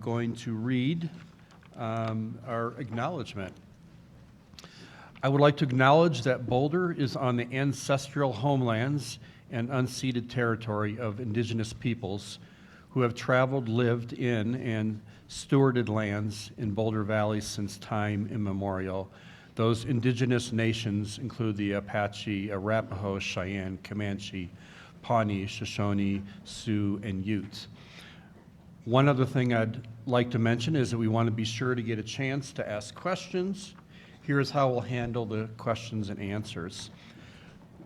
Going to read our acknowledgement. I would like to acknowledge that Boulder is on the ancestral homelands and unceded territory of indigenous peoples who have traveled, lived in, and stewarded lands in Boulder Valley since time immemorial. Those indigenous nations include the Apache, Arapaho, Cheyenne, Comanche, Pawnee, Shoshone, Sioux, and Utes. One other thing I'd like to mention is that we want to be sure to get a chance to ask questions. Here's how we'll handle the questions and answers.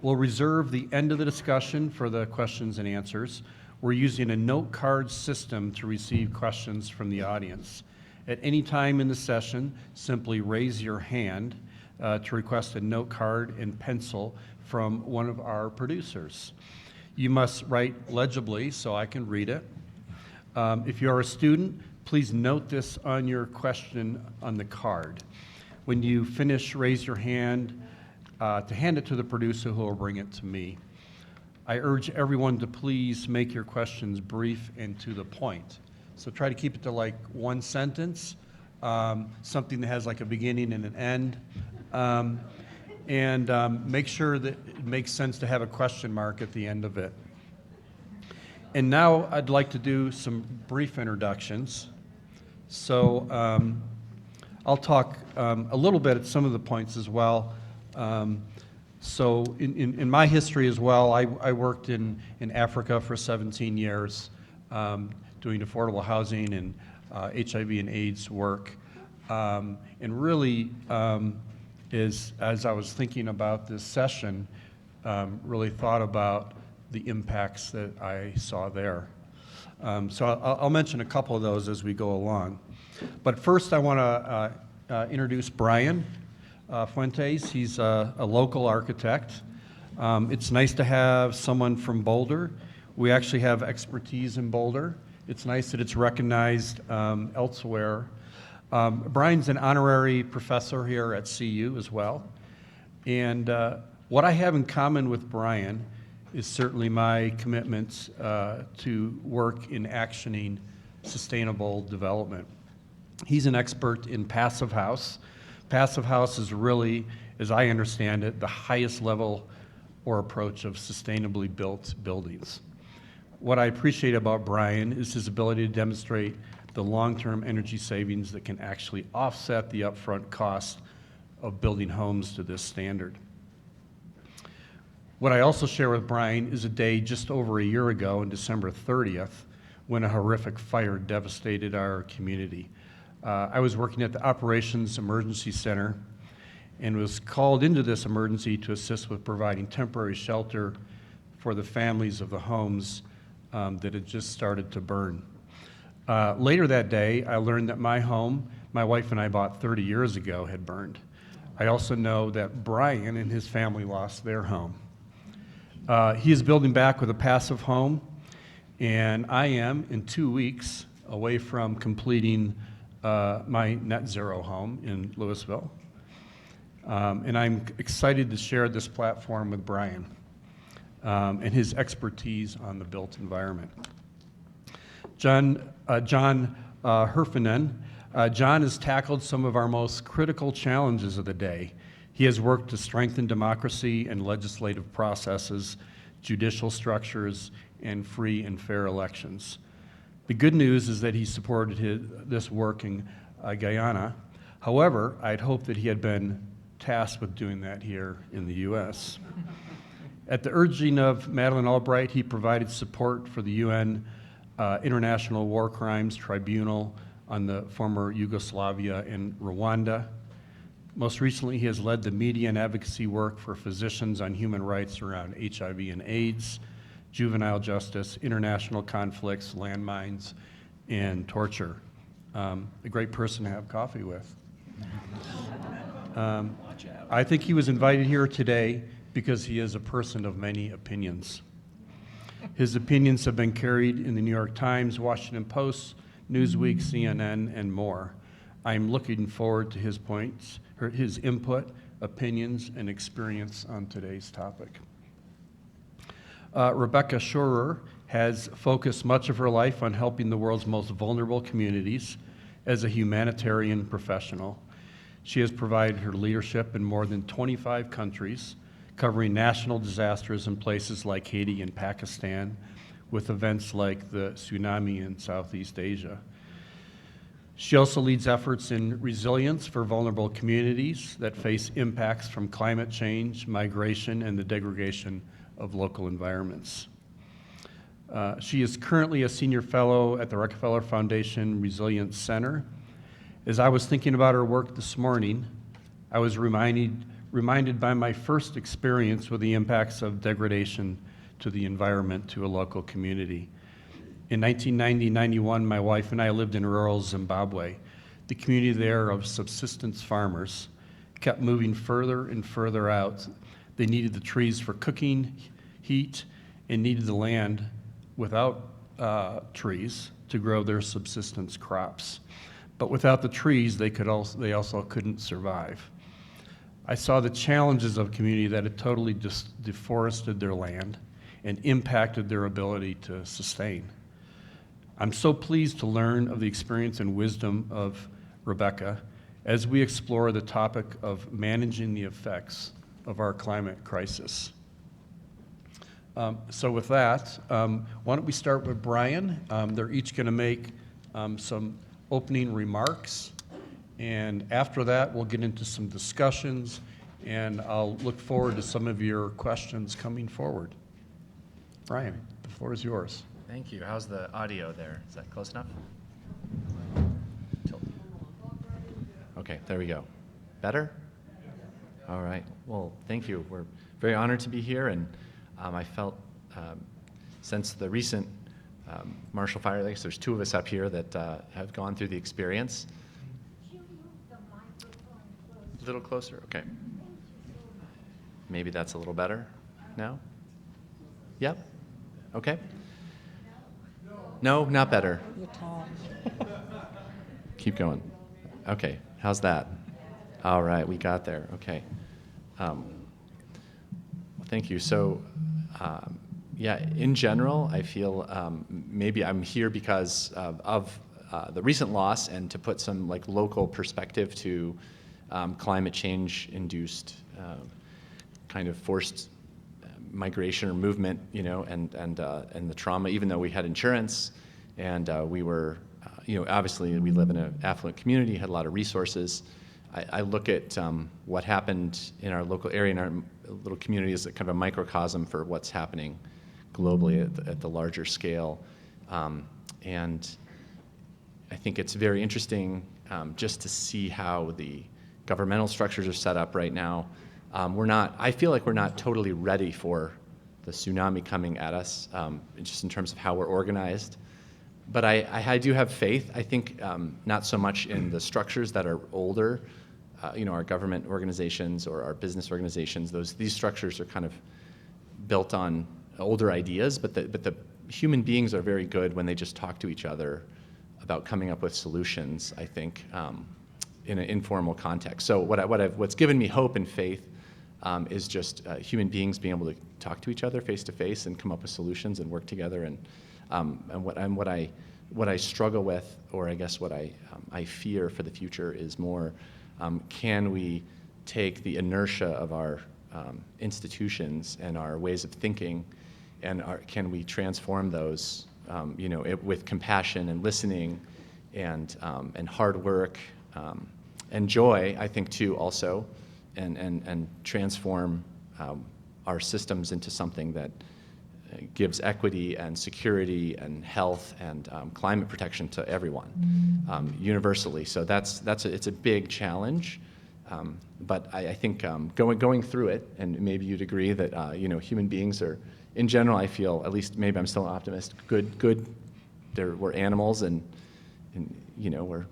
We'll reserve the end of the discussion for the questions and answers. We're using a note card system to receive questions from the audience. At any time in the session, simply raise your hand to request a note card and pencil from one of our producers. You must write legibly so I can read it. If you are a student, please note this on your question on the card. When you finish, raise your hand to hand it to the producer who will bring it to me. I urge everyone to please make your questions brief and to the point. So try to keep it to like one sentence, something that has like a beginning and an end, and make sure that it makes sense to have a question mark at the end of it. And now I'd like to do some brief introductions. So I'll talk a little bit at some of the points as well. So in my history as well, I worked in Africa for 17 years doing affordable housing and HIV and AIDS work. And really, as I was thinking about this session, really thought about the impacts that I saw there. So I'll mention a couple of those as we go along. But first I want to introduce Brian Fuentes. He's a local architect. It's nice to have someone from Boulder. We actually have expertise in Boulder. It's nice that it's recognized elsewhere. Brian's an honorary professor here at CU as well. And what I have in common with Brian is certainly my commitment to work in actioning sustainable development. He's an expert in passive house. Passive house is really, as I understand it, the highest level or approach of sustainably built buildings. What I appreciate about Brian is his ability to demonstrate the long-term energy savings that can actually offset the upfront cost of building homes to this standard. What I also share with Brian is a day just over a year ago, on December 30th, when a horrific fire devastated our community. I was working at the Operations Emergency Center and was called into this emergency to assist with providing temporary shelter for the families of the homes that had just started to burn. Later that day, I learned that my home, my wife and I bought 30 years ago, had burned. I also know that Brian and his family lost their home. He is building back with a passive home, and I am, in 2 weeks, away from completing my net zero home in Louisville. And I'm excited to share this platform with Brian and his expertise on the built environment. John Haffernan. John has tackled some of our most critical challenges of the day. He has worked to strengthen democracy and legislative processes, judicial structures, and free and fair elections. The good news is that he supported this work in Guyana. However, I'd hoped that he had been tasked with doing that here in the U.S. At the urging of Madeleine Albright, he provided support for the UN International War Crimes Tribunal on the former Yugoslavia and Rwanda. Most recently, he has led the media and advocacy work for physicians on human rights around HIV and AIDS, juvenile justice, international conflicts, landmines, and torture. A great person to have coffee with. I think he was invited here today because he is a person of many opinions. His opinions have been carried in the New York Times, Washington Post, Newsweek, CNN, and more. I'm looking forward to his points, or his input, opinions, and experience on today's topic. Rebecca Scheurer has focused much of her life on helping the world's most vulnerable communities as a humanitarian professional. She has provided her leadership in more than 25 countries, covering national disasters in places like Haiti and Pakistan, with events like the tsunami in Southeast Asia. She also leads efforts in resilience for vulnerable communities that face impacts from climate change, migration, and the degradation of local environments. She is currently a senior fellow at the Rockefeller Foundation Resilience Center. As I was thinking about her work this morning, I was reminded by my first experience with the impacts of degradation to the environment to a local community. In 1990-91, my wife and I lived in rural Zimbabwe. The community there of subsistence farmers kept moving further and further out. They needed the trees for cooking, heat, and needed the land without trees to grow their subsistence crops. But without the trees, they also couldn't survive. I saw the challenges of a community that had totally deforested their land and impacted their ability to sustain. I'm so pleased to learn of the experience and wisdom of Rebecca as we explore the topic of managing the effects of our climate crisis. So with that, why don't we start with Brian? They're each going to make some opening remarks, and after that we'll get into some discussions, and I'll look forward to some of your questions coming forward. Brian, the floor is yours. Thank you. How's the audio there? Is that close enough? Okay, there we go. Better? All right. Well, thank you. We're very honored to be here, and I felt since the recent Marshall Fire, I guess there's two of us up here that have gone through the experience. Could you move the microphone closer? A little closer? Okay. Maybe that's a little better now? Yep. Okay. No, not better. You're tall. Keep going. Okay, how's that? All right, we got there. Okay. Thank you. So, yeah, in general, I feel maybe I'm here because of the recent loss and to put some like local perspective to climate change induced kind of forced migration or movement, you know, and the trauma. Even though we had insurance, and we were, you know, obviously we live in an affluent community, had a lot of resources. I look at what happened in our local area, in our little community, as a kind of a microcosm for what's happening globally at the larger scale, and I think it's very interesting just to see how the governmental structures are set up right now. I feel like we're not totally ready for the tsunami coming at us, just in terms of how we're organized. But I do have faith, I think, not so much in the structures that are older, you know, our government organizations or our business organizations. These structures are kind of built on older ideas, but the human beings are very good when they just talk to each other about coming up with solutions, I think, in an informal context. So what's given me hope and faith is just human beings being able to talk to each other face to face and come up with solutions and work together. And what I struggle with, or I guess what I fear for the future, is more, can we take the inertia of our institutions and our ways of thinking, and can we transform those, you know, with compassion and listening and hard work and joy, I think, too, also. And transform our systems into something that gives equity and security and health and climate protection to everyone universally. So it's a big challenge, but I think going through it, and maybe you'd agree that you know, human beings are, in general, I feel, at least maybe I'm still an optimist, good. We're animals, and you know, we're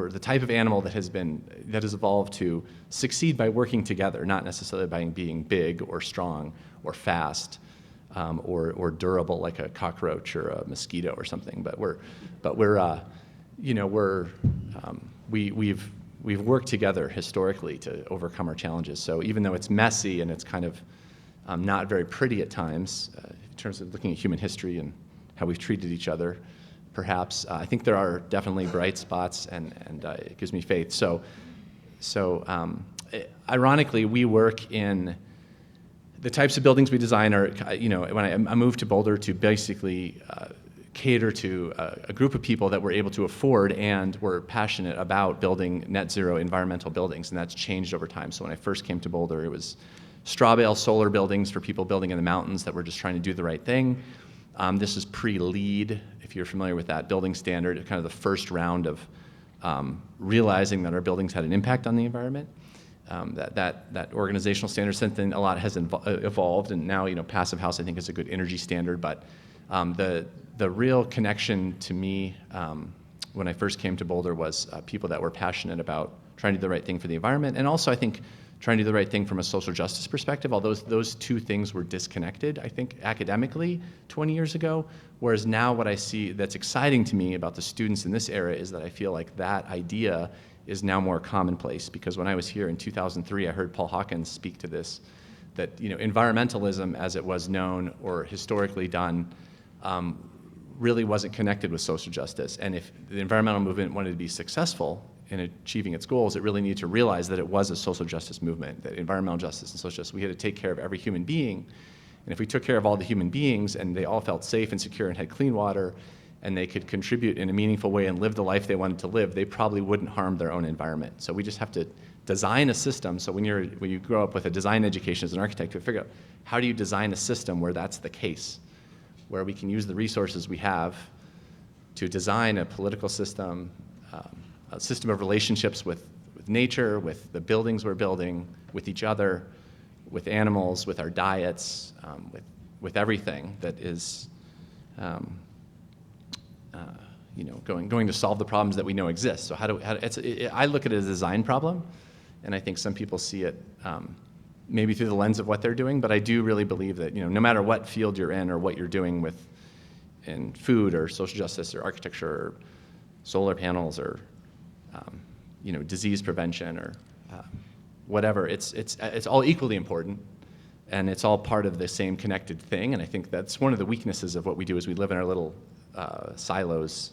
the type of animal that has evolved to succeed by working together, not necessarily by being big or strong or fast or durable like a cockroach or a mosquito or something. We've worked together historically to overcome our challenges. So even though it's messy and it's kind of not very pretty at times, in terms of looking at human history and how we've treated each other, perhaps. I think there are definitely bright spots, and it gives me faith. Ironically, we work in the types of buildings we design are, when I moved to Boulder to basically cater to a group of people that were able to afford and were passionate about building net zero environmental buildings, and that's changed over time. So when I first came to Boulder, it was straw bale solar buildings for people building in the mountains that were just trying to do the right thing. This is pre-LEED, if you're familiar with that building standard, kind of the first round of realizing that our buildings had an impact on the environment. That organizational standard, since then a lot has evolved, and now Passive House I think is a good energy standard. But the real connection to me when I first came to Boulder was people that were passionate about trying to do the right thing for the environment, and also I think trying to do the right thing from a social justice perspective. Although those two things were disconnected, I think, academically 20 years ago. Whereas now what I see that's exciting to me about the students in this era is that I feel like that idea is now more commonplace. Because when I was here in 2003, I heard Paul Hawkins speak to this, that environmentalism as it was known or historically done really wasn't connected with social justice. And if the environmental movement wanted to be successful in achieving its goals, it really needed to realize that it was a social justice movement, that environmental justice and social justice, we had to take care of every human being. And if we took care of all the human beings and they all felt safe and secure and had clean water and they could contribute in a meaningful way and live the life they wanted to live, they probably wouldn't harm their own environment. So we just have to design a system. So when you grow up with a design education as an architect, you figure out how do you design a system where that's the case, where we can use the resources we have to design a political system, a system of relationships with nature, with the buildings we're building, with each other, with animals, with our diets, with everything that is going to solve the problems that we know exist. So I look at it as a design problem, and I think some people see it maybe through the lens of what they're doing, but I do really believe that no matter what field you're in or what you're doing in food or social justice or architecture or solar panels or disease prevention or whatever, it's all equally important, and it's all part of the same connected thing. And I think that's one of the weaknesses of what we do is we live in our little silos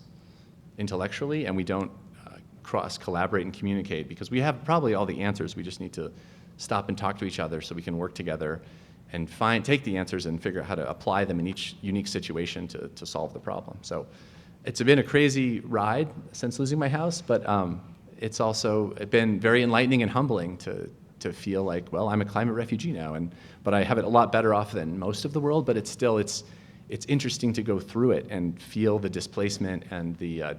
intellectually, and we don't collaborate and communicate, because we have probably all the answers. We just need to stop and talk to each other so we can work together and take the answers and figure out how to apply them in each unique situation to solve the problem. So it's been a crazy ride since losing my house, but it's also been very enlightening and humbling to feel like, well, I'm a climate refugee now, but I have it a lot better off than most of the world. But it's interesting to go through it and feel the displacement and the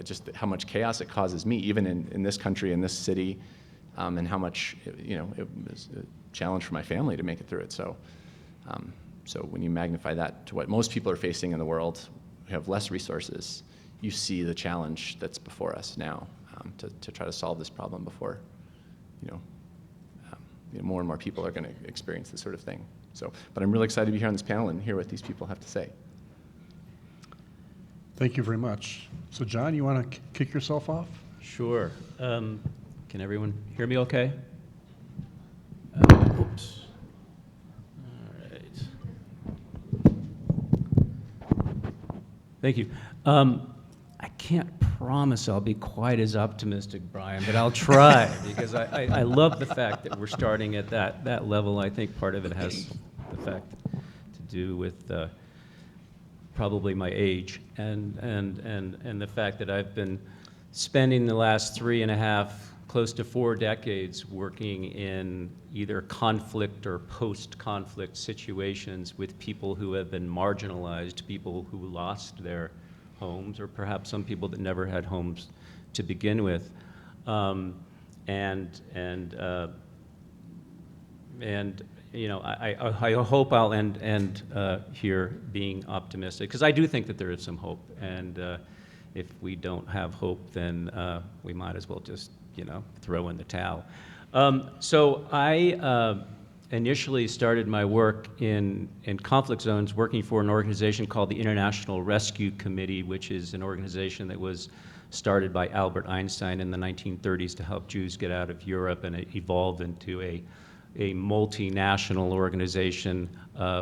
just how much chaos it causes me, even in this country, in this city, and how much it was a challenge for my family to make it through it. So when you magnify that to what most people are facing in the world, who have less resources, you see the challenge that's before us now to try to solve this problem before more and more people are going to experience this sort of thing. But I'm really excited to be here on this panel and hear what these people have to say. Thank you very much. So John, you want to kick yourself off? Sure. Can everyone hear me okay? Oops. All right. Thank you. I can't promise I'll be quite as optimistic, Brian, but I'll try, because I love the fact that we're starting at that level. I think part of it has the fact to do with probably my age and the fact that I've been spending the last 3.5, close to 4 decades working in either conflict or post-conflict situations with people who have been marginalized, people who lost their homes, or perhaps some people that never had homes to begin with. I hope I'll end here being optimistic, because I do think that there is some hope, and if we don't have hope, then we might as well just throw in the towel. So I initially started my work in conflict zones working for an organization called the International Rescue Committee, which is an organization that was started by Albert Einstein in the 1930s to help Jews get out of Europe, and it evolved into a a multinational organization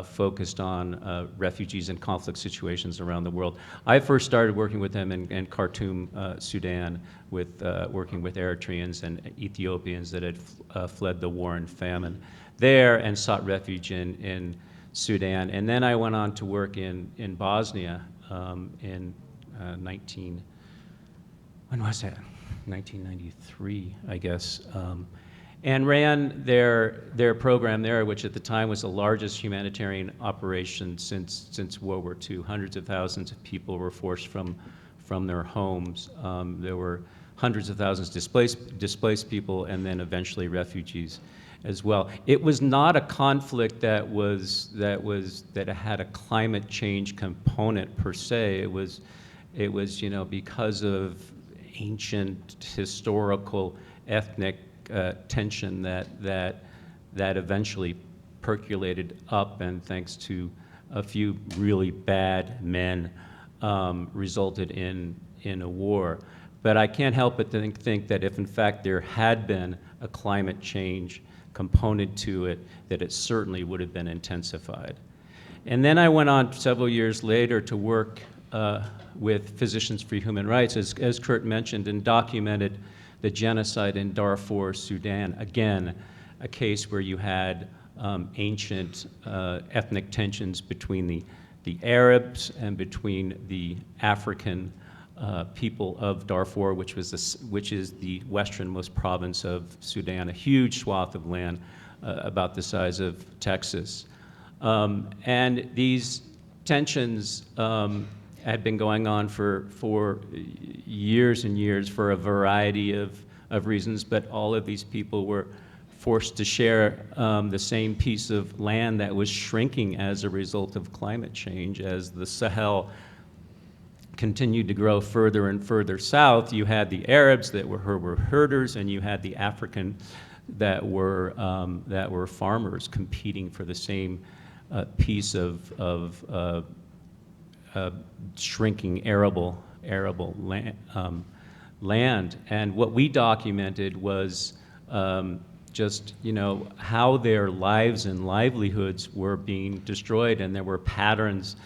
focused on refugees and conflict situations around the world. I first started working with them in Khartoum, Sudan, with working with Eritreans and Ethiopians that had fled the war and famine there and sought refuge in Sudan. And then I went on to work in Bosnia in when was that? 1993, I guess. And ran their program there, which at the time was the largest humanitarian operation since World War II. Hundreds of thousands of people were forced from their homes. There were hundreds of thousands displaced people, and then eventually refugees as well. It was not a conflict that had a climate change component per se. It was because of ancient historical ethnic tension that eventually percolated up, and thanks to a few really bad men, resulted in a war. But I can't help but think that if in fact there had been a climate change component to it, that it certainly would have been intensified. And then I went on several years later to work with Physicians for Human Rights, as Kurt mentioned, and documented the genocide in Darfur, Sudan. Again, a case where you had ancient ethnic tensions between the Arabs and between the African people of Darfur, which is the westernmost province of Sudan, a huge swath of land about the size of Texas. And these tensions had been going on for years and years for a variety of reasons, but all of these people were forced to share the same piece of land that was shrinking as a result of climate change. As the Sahel continued to grow further and further south, you had the Arabs that were herders, and you had the African that were farmers competing for the same piece of shrinking arable land. And what we documented was just how their lives and livelihoods were being destroyed, and there were patterns.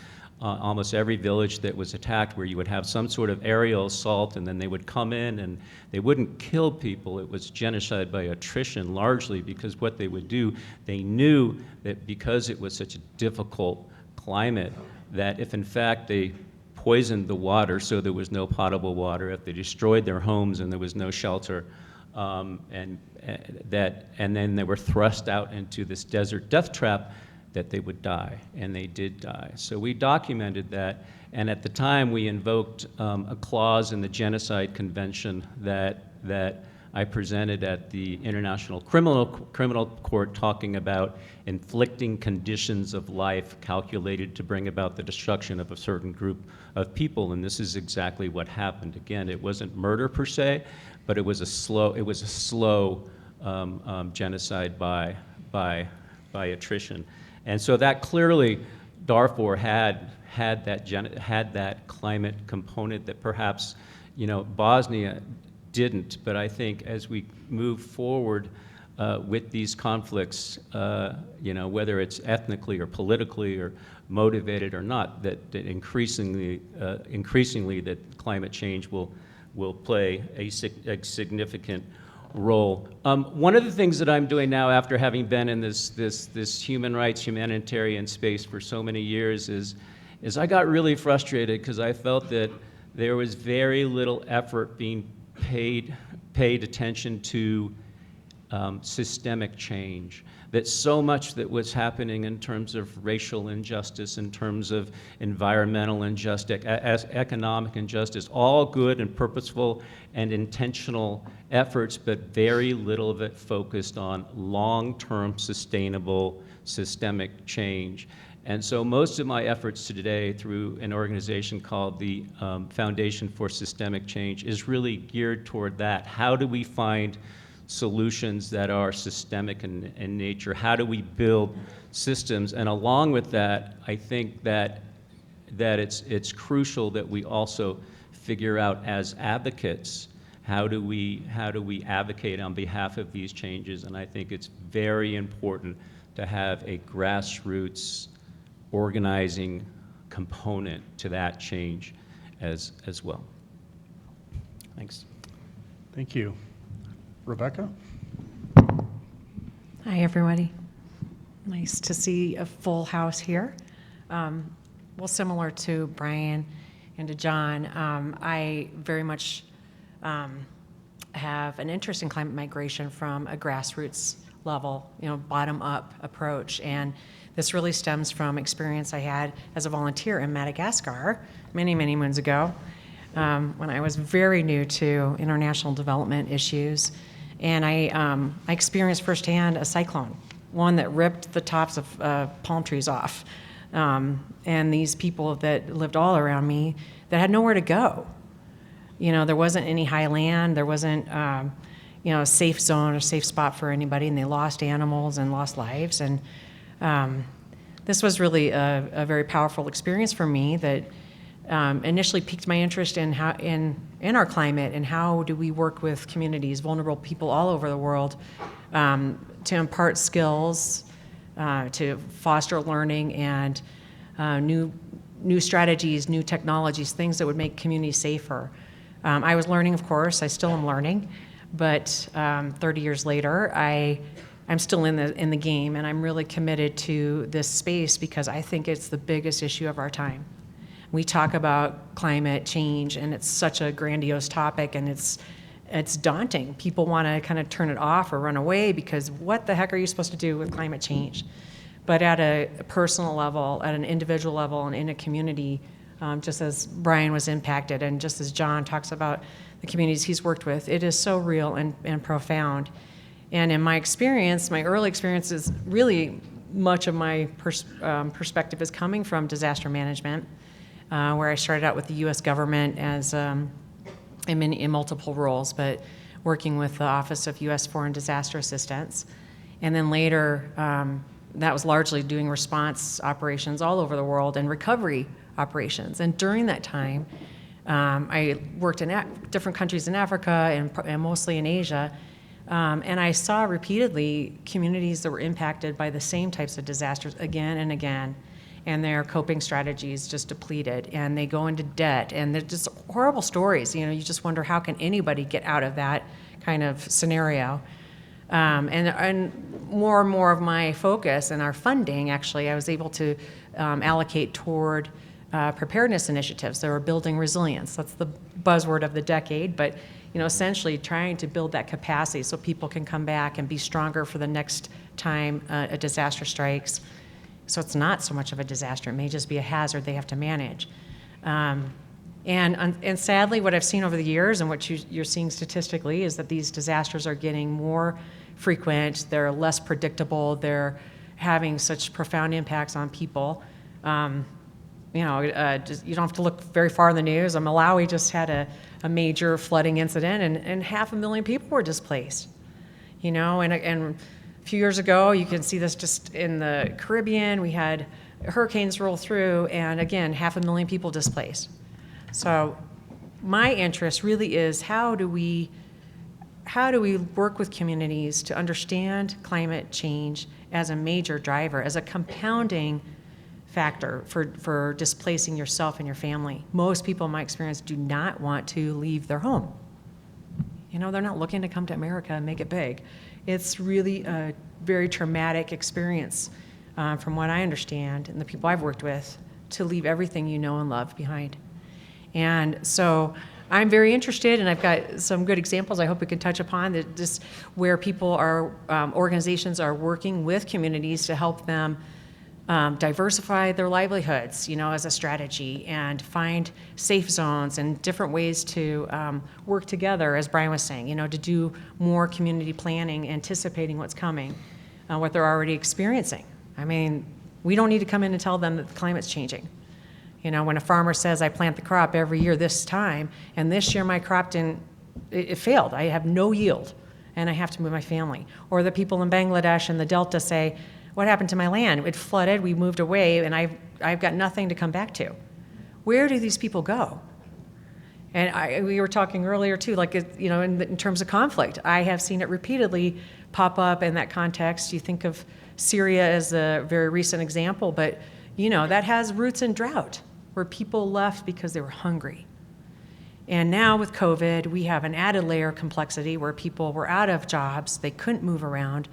Almost every village that was attacked where you would have some sort of aerial assault, and then they would come in and they wouldn't kill people. It was genocide by attrition, largely because what they would do, they knew that because it was such a difficult climate, that if in fact they poisoned the water so there was no potable water, if they destroyed their homes and there was no shelter, and then they were thrust out into this desert death trap, that they would die, and they did die. So we documented that, and at the time we invoked a clause in the Genocide Convention that I presented at the International Criminal Court, talking about inflicting conditions of life calculated to bring about the destruction of a certain group of people, and this is exactly what happened. Again, it wasn't murder per se, but it was a slow genocide by attrition. And so that clearly, Darfur had that climate component that perhaps Bosnia didn't. But I think as we move forward with these conflicts, whether it's ethnically or politically or motivated or not, that increasingly that climate change will play a significant role. One of the things that I'm doing now, after having been in this human rights, humanitarian space for so many years, is I got really frustrated because I felt that there was very little effort being paid attention to systemic change. That so much that was happening in terms of racial injustice, in terms of environmental injustice, economic injustice, all good and purposeful and intentional efforts, but very little of it focused on long-term sustainable systemic change. And so most of my efforts today through an organization called the Foundation for Systemic Change is really geared toward that. How do we find solutions that are systemic in nature? How do we build systems? And along with that, I think that it's crucial that we also figure out as advocates How do we advocate on behalf of these changes? And I think it's very important to have a grassroots organizing component to that change as well. Thanks. Thank you. Rebecca? Hi, everybody. Nice to see a full house here. Well, similar to Brian and to John, I very much have an interest in climate migration from a grassroots level, bottom-up approach. And this really stems from experience I had as a volunteer in Madagascar many, many moons ago, when I was very new to international development issues. And I experienced firsthand a cyclone, one that ripped the tops of palm trees off. And these people that lived all around me that had nowhere to go. There wasn't any high land, there wasn't a safe zone or safe spot for anybody, and they lost animals and lost lives. And this was really a very powerful experience for me that initially piqued my interest in how in our climate and how do we work with communities, vulnerable people all over the world, to impart skills, to foster learning and new strategies, new technologies, things that would make communities safer. I was learning, of course, I still am learning, but 30 years later, I'm still in the game, and I'm really committed to this space because I think it's the biggest issue of our time. We talk about climate change, and it's such a grandiose topic, and it's daunting. People want to kind of turn it off or run away because what the heck are you supposed to do with climate change? But at a personal level, at an individual level, and in a community, just as Brian was impacted, and just as John talks about the communities he's worked with, it is so real and profound. And in my experience, my early experience is really much of my perspective is coming from disaster management, where I started out with the U.S. government as in multiple roles, but working with the Office of U.S. Foreign Disaster Assistance. And then later, that was largely doing response operations all over the world and recovery operations. And during that time, I worked in different countries in Africa and mostly in Asia, and I saw repeatedly communities that were impacted by the same types of disasters again and again, and their coping strategies just depleted, and they go into debt, and they're just horrible stories. You just wonder how can anybody get out of that kind of scenario. And more and more of my focus and our funding, actually, I was able to allocate toward preparedness initiatives that are building resilience. That's the buzzword of the decade, but essentially trying to build that capacity so people can come back and be stronger for the next time a disaster strikes. So it's not so much of a disaster; it may just be a hazard they have to manage. And sadly, what I've seen over the years and what you're seeing statistically is that these disasters are getting more frequent, they're less predictable, they're having such profound impacts on people. You don't have to look very far in the news. Malawi just had a major flooding incident, and 500,000 people were displaced. And a few years ago, you can see this just in the Caribbean, we had hurricanes roll through, and again, 500,000 people displaced. So my interest really is how do we work with communities to understand climate change as a major driver, as a compounding factor for displacing yourself and your family. Most people in my experience do not want to leave their home. They're not looking to come to America and make it big. It's really a very traumatic experience, from what I understand and the people I've worked with, to leave everything you know and love behind. And so I'm very interested, and I've got some good examples I hope we can touch upon, that just where people are, organizations are working with communities to help them diversify their livelihoods, as a strategy, and find safe zones and different ways to work together, as Brian was saying, to do more community planning, anticipating what's coming, what they're already experiencing. I mean, we don't need to come in and tell them that the climate's changing. When a farmer says, I plant the crop every year this time, and this year my crop it failed, I have no yield, and I have to move my family. Or the people in Bangladesh and the Delta say, what happened to my land? It flooded, we moved away, and I've got nothing to come back to. Where do these people go? And we were talking earlier too, like, in terms of conflict, I have seen it repeatedly pop up in that context. You think of Syria as a very recent example, but that has roots in drought, where people left because they were hungry. And now with COVID, we have an added layer of complexity where people were out of jobs, they couldn't move around.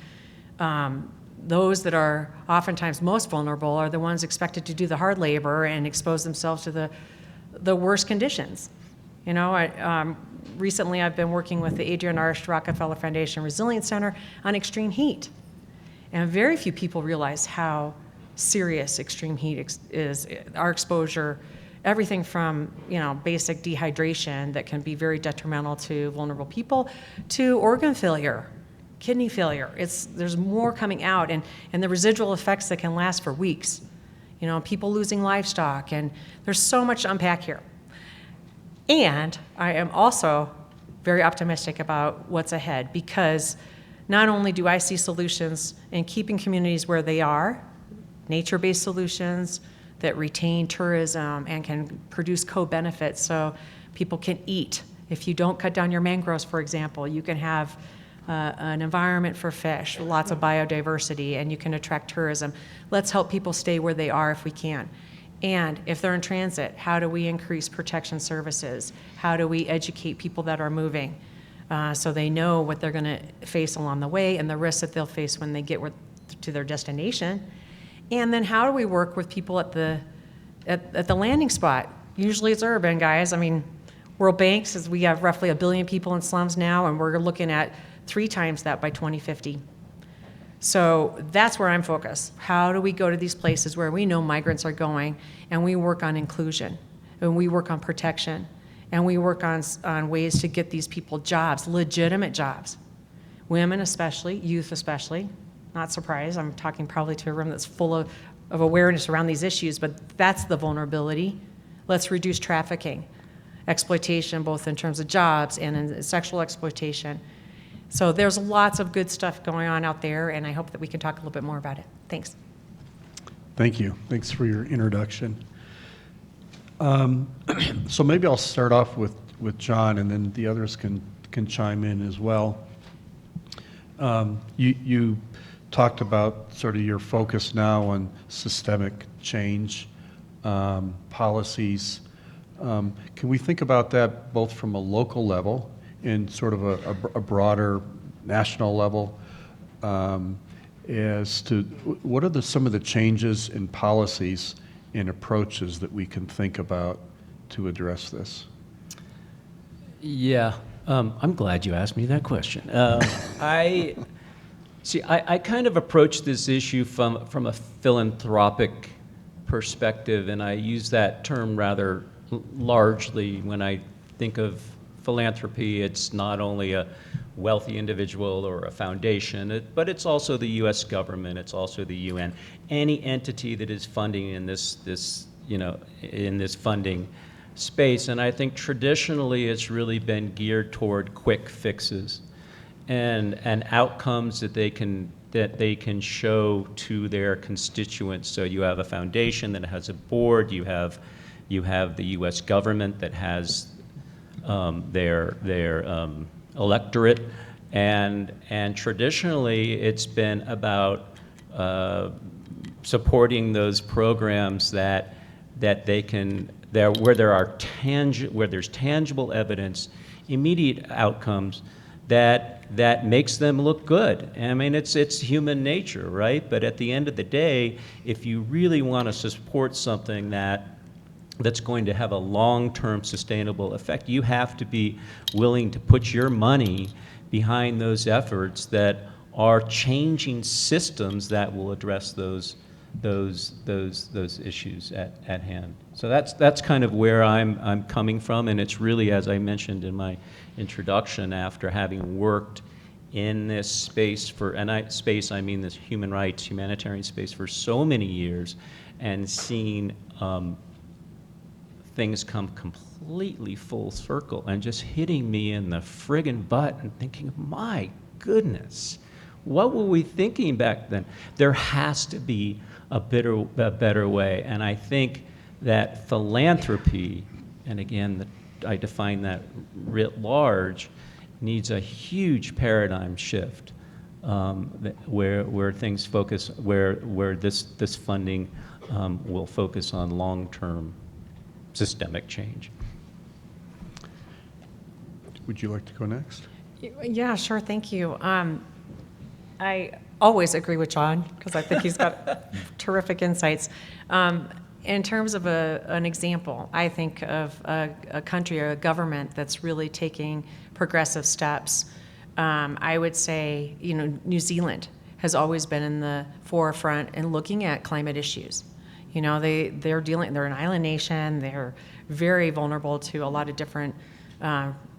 Those that are oftentimes most vulnerable are the ones expected to do the hard labor and expose themselves to the worst conditions. Recently I've been working with the Adrienne Arsht Rockefeller Foundation Resilience Center on extreme heat. And very few people realize how serious extreme heat is. Our exposure, everything from basic dehydration that can be very detrimental to vulnerable people, to organ failure, kidney failure. There's more coming out, and the residual effects that can last for weeks. People losing livestock, and there's so much to unpack here. And I am also very optimistic about what's ahead, because not only do I see solutions in keeping communities where they are, nature-based solutions that retain tourism and can produce co-benefits so people can eat. If you don't cut down your mangroves, for example, you can have an environment for fish, lots of biodiversity, and you can attract tourism. Let's help people stay where they are if we can. And if they're in transit, how do we increase protection services? How do we educate people that are moving so they know what they're going to face along the way and the risks that they'll face when they get to their destination? And then how do we work with people at the landing spot? Usually it's urban, guys. I mean, World Bank says we have roughly 1 billion people in slums now, and we're looking at 3 times that by 2050. So that's where I'm focused. How do we go to these places where we know migrants are going, and we work on inclusion, and we work on protection, and we work on ways to get these people jobs, legitimate jobs, women especially, youth especially. Not surprised, I'm talking probably to a room that's full of awareness around these issues, but that's the vulnerability. Let's reduce trafficking, exploitation, both in terms of jobs and in sexual exploitation. So there's lots of good stuff going on out there, and I hope that we can talk a little bit more about it. Thanks. Thank you. Thanks for your introduction. So maybe I'll start off with John, and then the others can chime in as well. You talked about sort of your focus now on systemic change, policies. Can we think about that both from a local level and sort of a broader national level as to what are some of the changes in policies and approaches that we can think about to address this? Yeah, I'm glad you asked me that question. I kind of approach this issue from a philanthropic perspective, and I use that term rather largely when I think of philanthropy. It's not only a wealthy individual or a foundation, but it's also the U.S. government, it's also the UN, any entity that is funding in this funding space. And I think traditionally it's really been geared toward quick fixes and outcomes that they can show to their constituents. So you have a foundation that has a board, you have the U.S. government that has their electorate, and traditionally it's been about supporting those programs that they can where there's tangible evidence, immediate outcomes that makes them look good. I mean, it's human nature, right? But at the end of the day, if you really want to support something that's going to have a long-term sustainable effect, you have to be willing to put your money behind those efforts that are changing systems that will address those issues at hand. So that's kind of where I'm coming from, and it's really, as I mentioned in my introduction, after having worked in this space I mean this human rights, humanitarian space for so many years, and seen things come completely full circle and just hitting me in the friggin' butt and thinking, my goodness, what were we thinking back then? There has to be a better way. And I think that philanthropy, and again, I define that writ large, needs a huge paradigm shift, where things focus, where this funding will focus on long-term systemic change. Would you like to go next? Yeah, sure, thank you. I always agree with John, because I think he's got terrific insights. In terms of an example, I think of a country or a government that's really taking progressive steps. I would say, New Zealand has always been in the forefront in looking at climate issues. They're an island nation, they're very vulnerable to a lot of different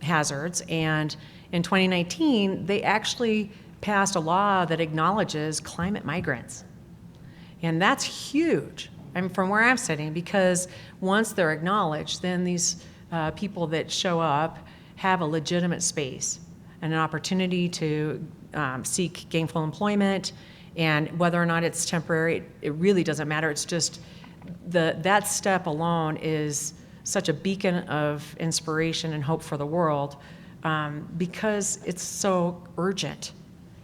hazards. And in 2019, they actually passed a law that acknowledges climate migrants. And that's huge. From where I'm sitting, because once they're acknowledged, then these people that show up have a legitimate space and an opportunity to seek gainful employment. And whether or not it's temporary, it really doesn't matter. It's just that step alone is such a beacon of inspiration and hope for the world, because it's so urgent.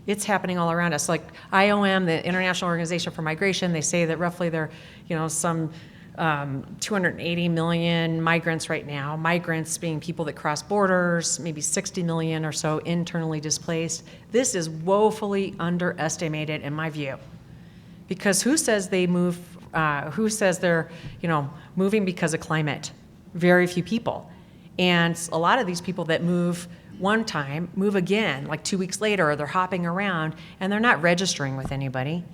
It's happening all around us. Like IOM, the International Organization for Migration, they say that roughly there are some 280 million migrants right now. Migrants being people that cross borders, maybe 60 million or so internally displaced. This is woefully underestimated in my view, because who says they move? Who says they're moving because of climate? Very few people. And a lot of these people that move one time move again, like 2 weeks later, or they're hopping around, and they're not registering with anybody.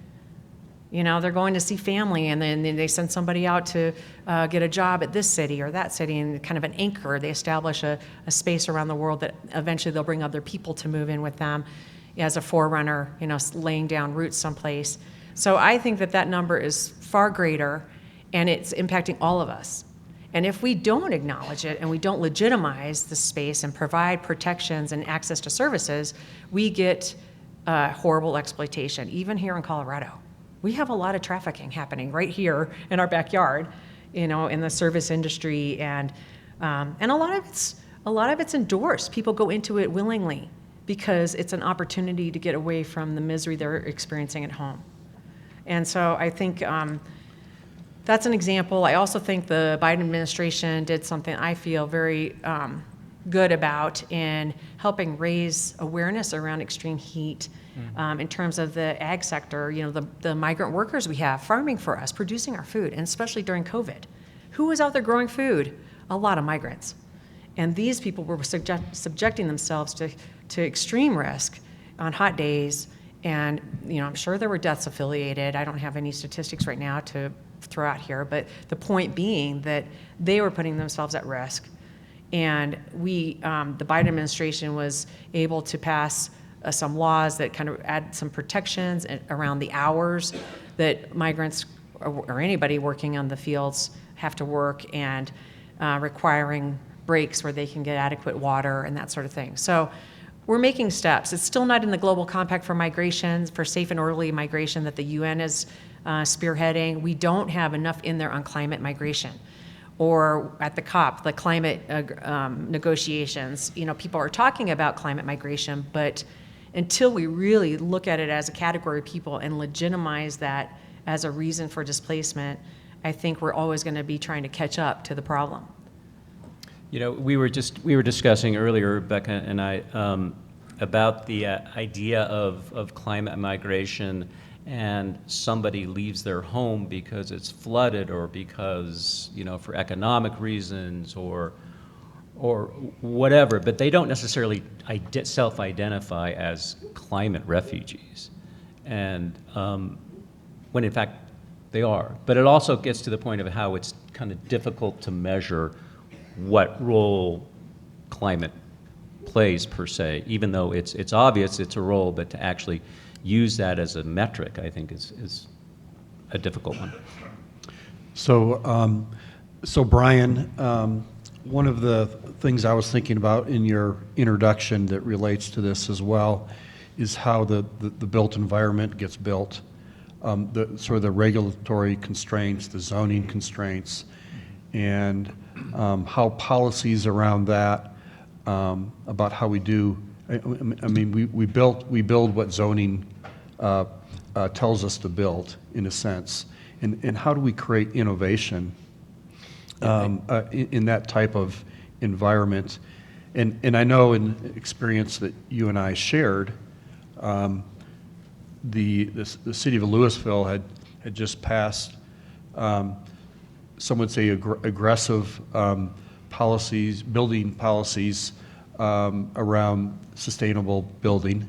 They're going to see family, and then they send somebody out to get a job at this city or that city, and kind of an anchor. They establish a space around the world that eventually they'll bring other people to move in with them as a forerunner, laying down roots someplace. So I think that number is far greater, and it's impacting all of us. And if we don't acknowledge it and we don't legitimize the space and provide protections and access to services, we get horrible exploitation, even here in Colorado. We have a lot of trafficking happening right here in our backyard, in the service industry, and a lot of it's endorsed. People go into it willingly because it's an opportunity to get away from the misery they're experiencing at home. And so I think that's an example. I also think the Biden administration did something I feel very good about in helping raise awareness around extreme heat, in terms of the ag sector, the migrant workers we have farming for us, producing our food, and especially during COVID. Who was out there growing food? A lot of migrants. And these people were subjecting themselves to extreme risk on hot days. And I'm sure there were deaths affiliated. I don't have any statistics right now to throw out here, but the point being that they were putting themselves at risk. And the Biden administration was able to pass some laws that kind of add some protections around the hours that migrants or anybody working on the fields have to work, and requiring breaks where they can get adequate water and that sort of thing. So we're making steps. It's still not in the Global Compact for Migration, for safe and orderly migration that the UN is spearheading. We don't have enough in there on climate migration. Or at the COP, the climate negotiations, people are talking about climate migration, but until we really look at it as a category of people and legitimize that as a reason for displacement, I think we're always going to be trying to catch up to the problem. We were discussing earlier, Rebecca and I, about the idea of climate migration, and somebody leaves their home because it's flooded, or because, for economic reasons, or whatever, but they don't necessarily self-identify as climate refugees, and when in fact they are. But it also gets to the point of how it's kind of difficult to measure what role climate plays per se, even though it's obvious it's a role, but to actually use that as a metric, I think, is a difficult one. So Brian, one of the things I was thinking about in your introduction that relates to this as well is how the built environment gets built, the regulatory constraints, the zoning constraints, and how policies around that, about how we do, I mean, we build what zoning tells us to build, in a sense, and how do we create innovation in that type of environment? And I know in experience that you and I shared, the city of Louisville had just passed, some would say aggressive policies, building policies around sustainable building.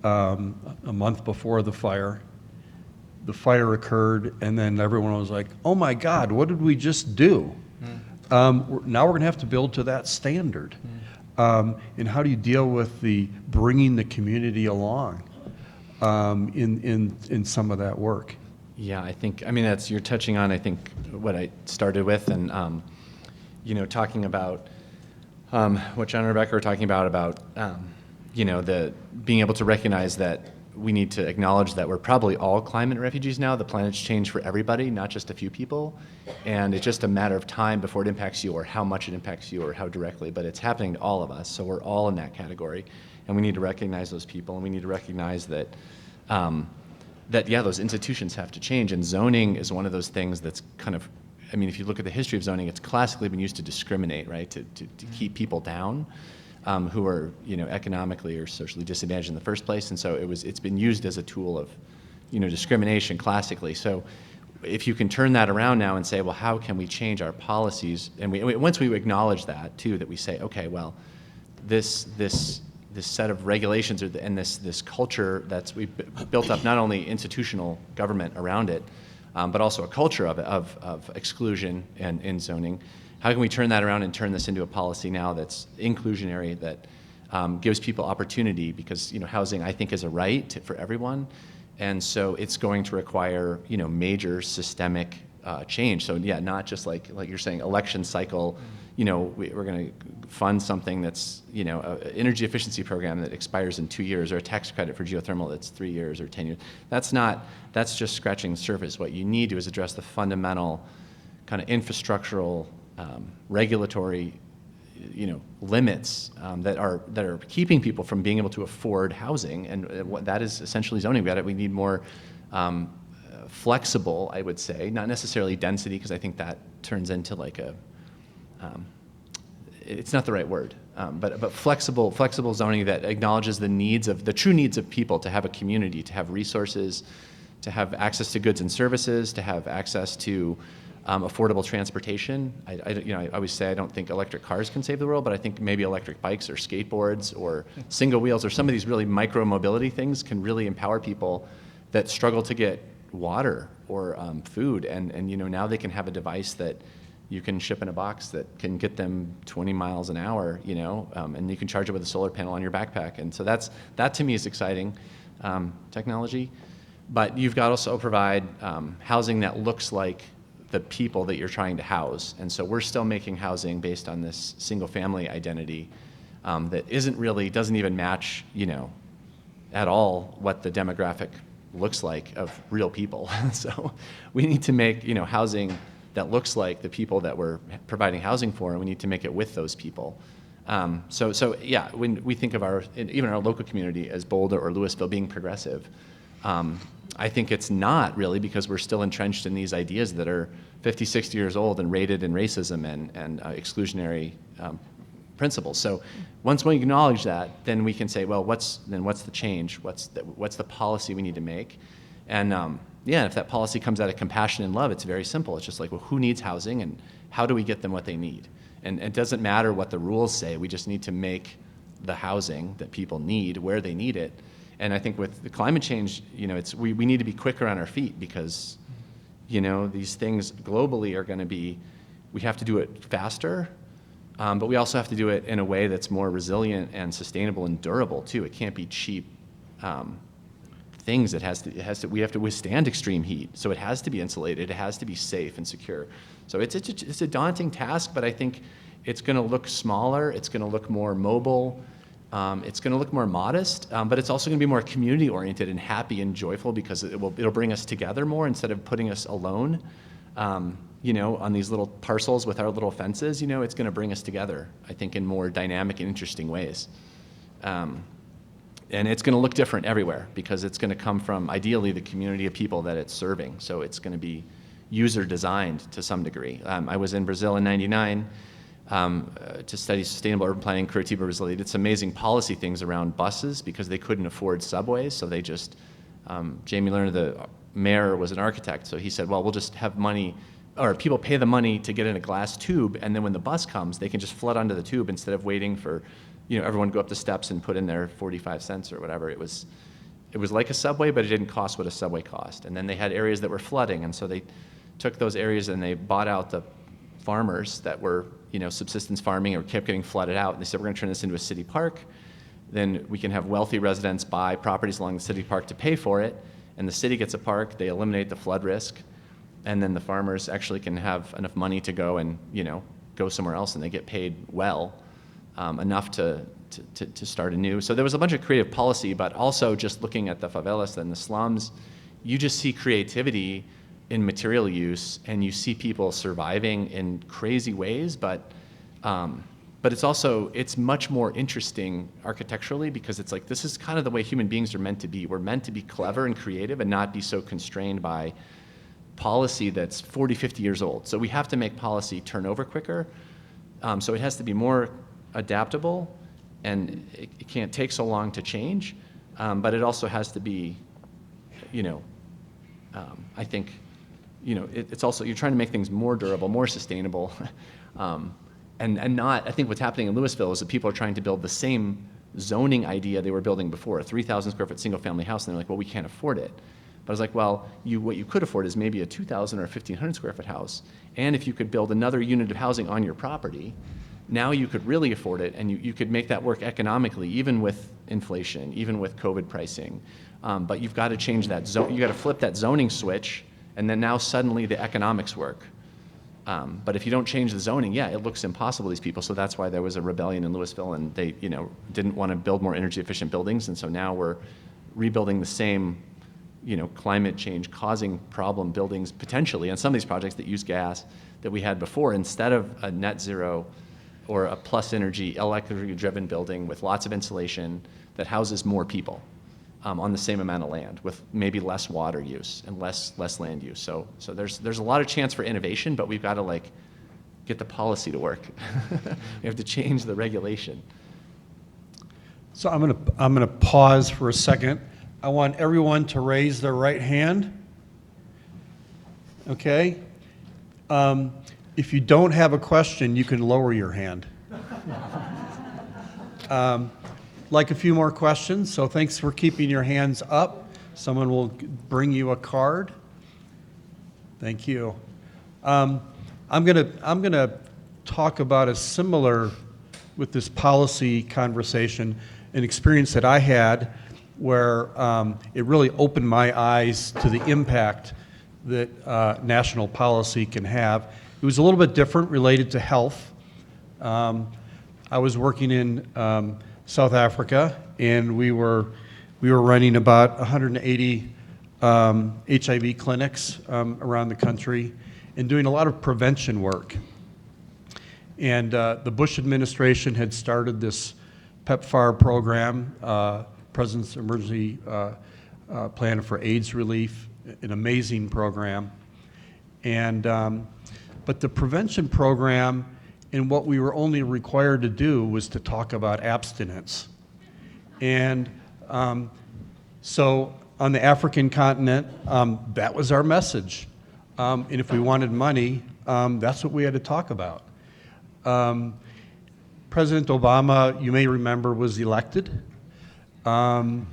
A month before the fire occurred, and then everyone was like, "Oh my God, what did we just do?" Now we're going to have to build to that standard. And how do you deal with the bringing the community along in some of that work? Yeah, I mean, you're touching on, I think, what I started with, and, talking about what John and Rebecca were talking about, the being able to recognize that we need to acknowledge that we're probably all climate refugees now. The planet's changed for everybody, not just a few people. And it's just a matter of time before it impacts you, or how much it impacts you, or how directly. But it's happening to all of us, so we're all in that category. And we need to recognize those people, and we need to recognize that, those institutions have to change. And zoning is one of those things that's kind of, I mean, if you look at the history of zoning, it's classically been used to discriminate, right, to keep people down. Who are economically or socially disadvantaged in the first place, and so it's been used as a tool of discrimination classically. So if you can turn that around now and say, well, how can we change our policies? And once we acknowledge that too, that we say, okay, well, this set of regulations and this culture that's we've built up, not only institutional government around it, but also a culture of exclusion and in zoning. How can we turn that around and turn this into a policy now that's inclusionary, that gives people opportunity? Because housing, I think, is a right for everyone, and so it's going to require major systemic change. So yeah, not just like you're saying, election cycle. We're going to fund something that's an energy efficiency program that expires in 2 years, or a tax credit for geothermal that's 3 years or 10 years. That's just scratching the surface. What you need to is address the fundamental kind of infrastructural regulatory, limits that are keeping people from being able to afford housing, and what that is essentially zoning. We need more flexible, I would say, not necessarily density, because I think that turns into like it's not the right word, but flexible zoning that acknowledges the true needs of people to have a community, to have resources, to have access to goods and services, to have access to affordable transportation. I always say I don't think electric cars can save the world, but I think maybe electric bikes or skateboards or single wheels or some of these really micro mobility things can really empower people that struggle to get water or food. And now they can have a device that you can ship in a box that can get them 20 miles an hour, and you can charge it with a solar panel on your backpack. And so that to me is exciting technology. But you've got to also provide housing that looks like the people that you're trying to house. And so we're still making housing based on this single family identity that doesn't even match, at all what the demographic looks like of real people. So we need to make, housing that looks like the people that we're providing housing for, and we need to make it with those people. So yeah, when we think of even our local community as Boulder or Louisville being progressive, I think it's not really, because we're still entrenched in these ideas that are 50, 60 years old and rooted in racism and exclusionary principles. So once we acknowledge that, then we can say, well, what's the change? What's the policy we need to make? And if that policy comes out of compassion and love, it's very simple. It's just like, well, who needs housing, and how do we get them what they need? And it doesn't matter what the rules say. We just need to make the housing that people need where they need it. And I think with the climate change, we need to be quicker on our feet, because, these things globally are going to be, we have to do it faster, but we also have to do it in a way that's more resilient and sustainable and durable too. It can't be cheap things. We have to withstand extreme heat, so it has to be insulated. It has to be safe and secure. So it's a daunting task, but I think it's going to look smaller. It's going to look more mobile. It's going to look more modest, but it's also going to be more community-oriented and happy and joyful, because it'll bring us together more instead of putting us alone. you know, on these little parcels with our little fences, you know, it's going to bring us together, I think, in more dynamic and interesting ways. And it's going to look different everywhere because it's going to come from, ideally, the community of people that it's serving. So it's going to be user designed to some degree. I was in Brazil in '99 to study sustainable urban planning in Curitiba, Brazil. They did some amazing policy things around buses because they couldn't afford subways. So they just, Jamie Lerner, the mayor, was an architect. So he said, well, we'll just have money, or people pay the money to get in a glass tube, and then when the bus comes, they can just flood onto the tube instead of waiting for, you know, everyone to go up the steps and put in their 45 cents or whatever. It was like a subway, but it didn't cost what a subway cost. And then they had areas that were flooding, and so they took those areas and they bought out the farmers that were, you know, subsistence farming or kept getting flooded out. And they said, we're going to turn this into a city park. Then we can have wealthy residents buy properties along the city park to pay for it, and the city gets a park. They eliminate the flood risk, and then the farmers actually can have enough money to go and, you know, go somewhere else, and they get paid well. Enough to start anew. So there was a bunch of creative policy, but also just looking at the favelas and the slums, you just see creativity in material use, and you see people surviving in crazy ways, but it's much more interesting architecturally because it's like, this is kind of the way human beings are meant to be. We're meant to be clever and creative and not be so constrained by policy that's 40, 50 years old. So we have to make policy turn over quicker. So it has to be more adaptable, and it can't take so long to change, but it also has to be, you know, I think, you know, it's also, you're trying to make things more durable, more sustainable, and not, I think what's happening in Louisville is that people are trying to build the same zoning idea they were building before, a 3,000 square foot single family house, and they're like, well, we can't afford it. But I was like, well, what you could afford is maybe a 2,000 or 1,500 square foot house, and if you could build another unit of housing on your property, now you could really afford it, and you could make that work economically, even with inflation, even with COVID pricing. But you've got to change that zone. You got to flip that zoning switch, and then now suddenly the economics work. But if you don't change the zoning, yeah, it looks impossible to these people. So that's why there was a rebellion in Louisville, and they, you know, didn't want to build more energy efficient buildings. And so now we're rebuilding the same, you know, climate change causing problem buildings potentially on some of these projects that use gas that we had before, instead of a net zero or a plus energy, electrically driven building with lots of insulation that houses more people on the same amount of land with maybe less water use and less land use. So there's a lot of chance for innovation, but we've got to like get the policy to work. We have to change the regulation. So I'm gonna pause for a second. I want everyone to raise their right hand. Okay? If you don't have a question, you can lower your hand. Like a few more questions, so thanks for keeping your hands up. Someone will bring you a card. Thank you. I'm gonna talk about a similar, with this policy conversation, an experience that I had where it really opened my eyes to the impact that national policy can have. It was a little bit different, related to health. I was working in South Africa, and we were running about 180 HIV clinics around the country, and doing a lot of prevention work. And the Bush administration had started this PEPFAR program, President's Emergency Plan for AIDS Relief, an amazing program. And but the prevention program, and what we were only required to do was to talk about abstinence. And so on the African continent, that was our message. And if we wanted money, that's what we had to talk about. President Obama, you may remember, was elected. And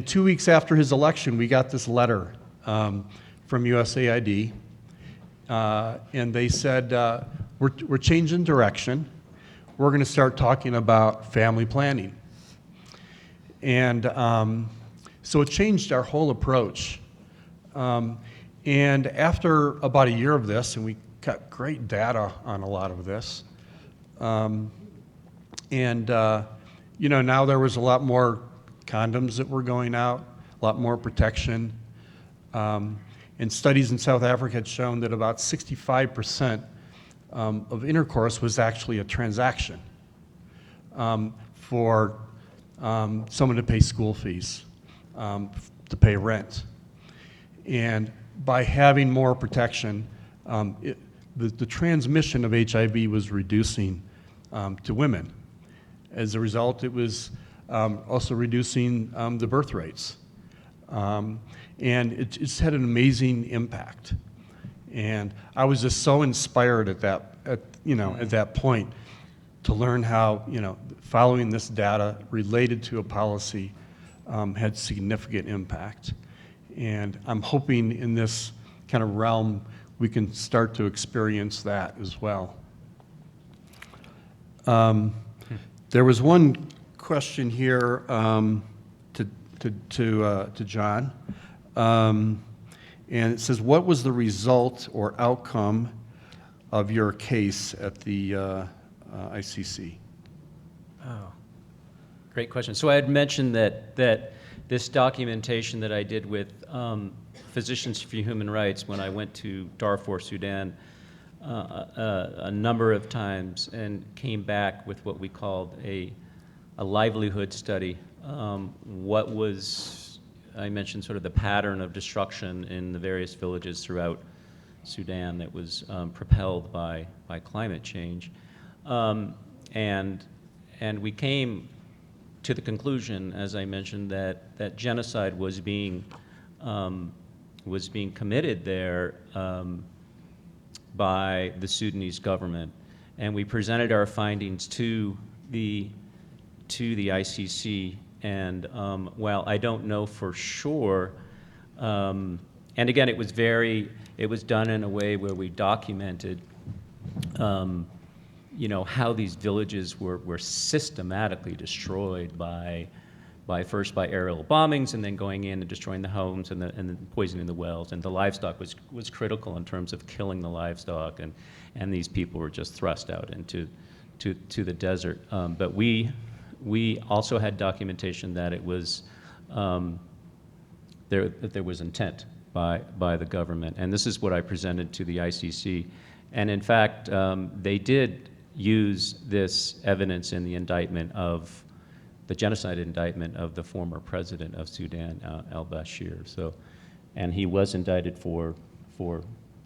2 weeks after his election, we got this letter from USAID. And they said, we're changing direction. We're going to start talking about family planning. And so it changed our whole approach. And after about a year of this, and we got great data on a lot of this, you know, now there was a lot more condoms that were going out, a lot more protection. And And studies in South Africa had shown that about 65% of intercourse was actually a transaction for someone to pay school fees, to pay rent. And by having more protection, the transmission of HIV was reducing to women. As a result, it was also reducing the birth rates. And it's had an amazing impact. And I was just so inspired at that point to learn how, following this data related to a policy had significant impact. And I'm hoping in this kind of realm we can start to experience that as well. There was one question here to John. And it says, what was the result or outcome of your case at the ICC? Oh, great question. So I had mentioned that this documentation that I did with Physicians for Human Rights when I went to Darfur, Sudan, a number of times and came back with what we called a livelihood study. What was, I mentioned sort of the pattern of destruction in the various villages throughout Sudan that was propelled by climate change. And we came to the conclusion, as I mentioned, that genocide was being committed there by the Sudanese government. And we presented our findings to the ICC. And while I don't know for sure, and again, it was done in a way where we documented, how these villages were systematically destroyed first by aerial bombings, and then going in and destroying the homes and then poisoning the wells. And the livestock was critical in terms of killing the livestock, and these people were just thrust out into the desert. But we also had documentation that it was that there was intent by the government, and this is what I presented to the ICC. And in fact, they did use this evidence in the indictment of the genocide indictment of the former president of Sudan, al-Bashir. So, and he was indicted for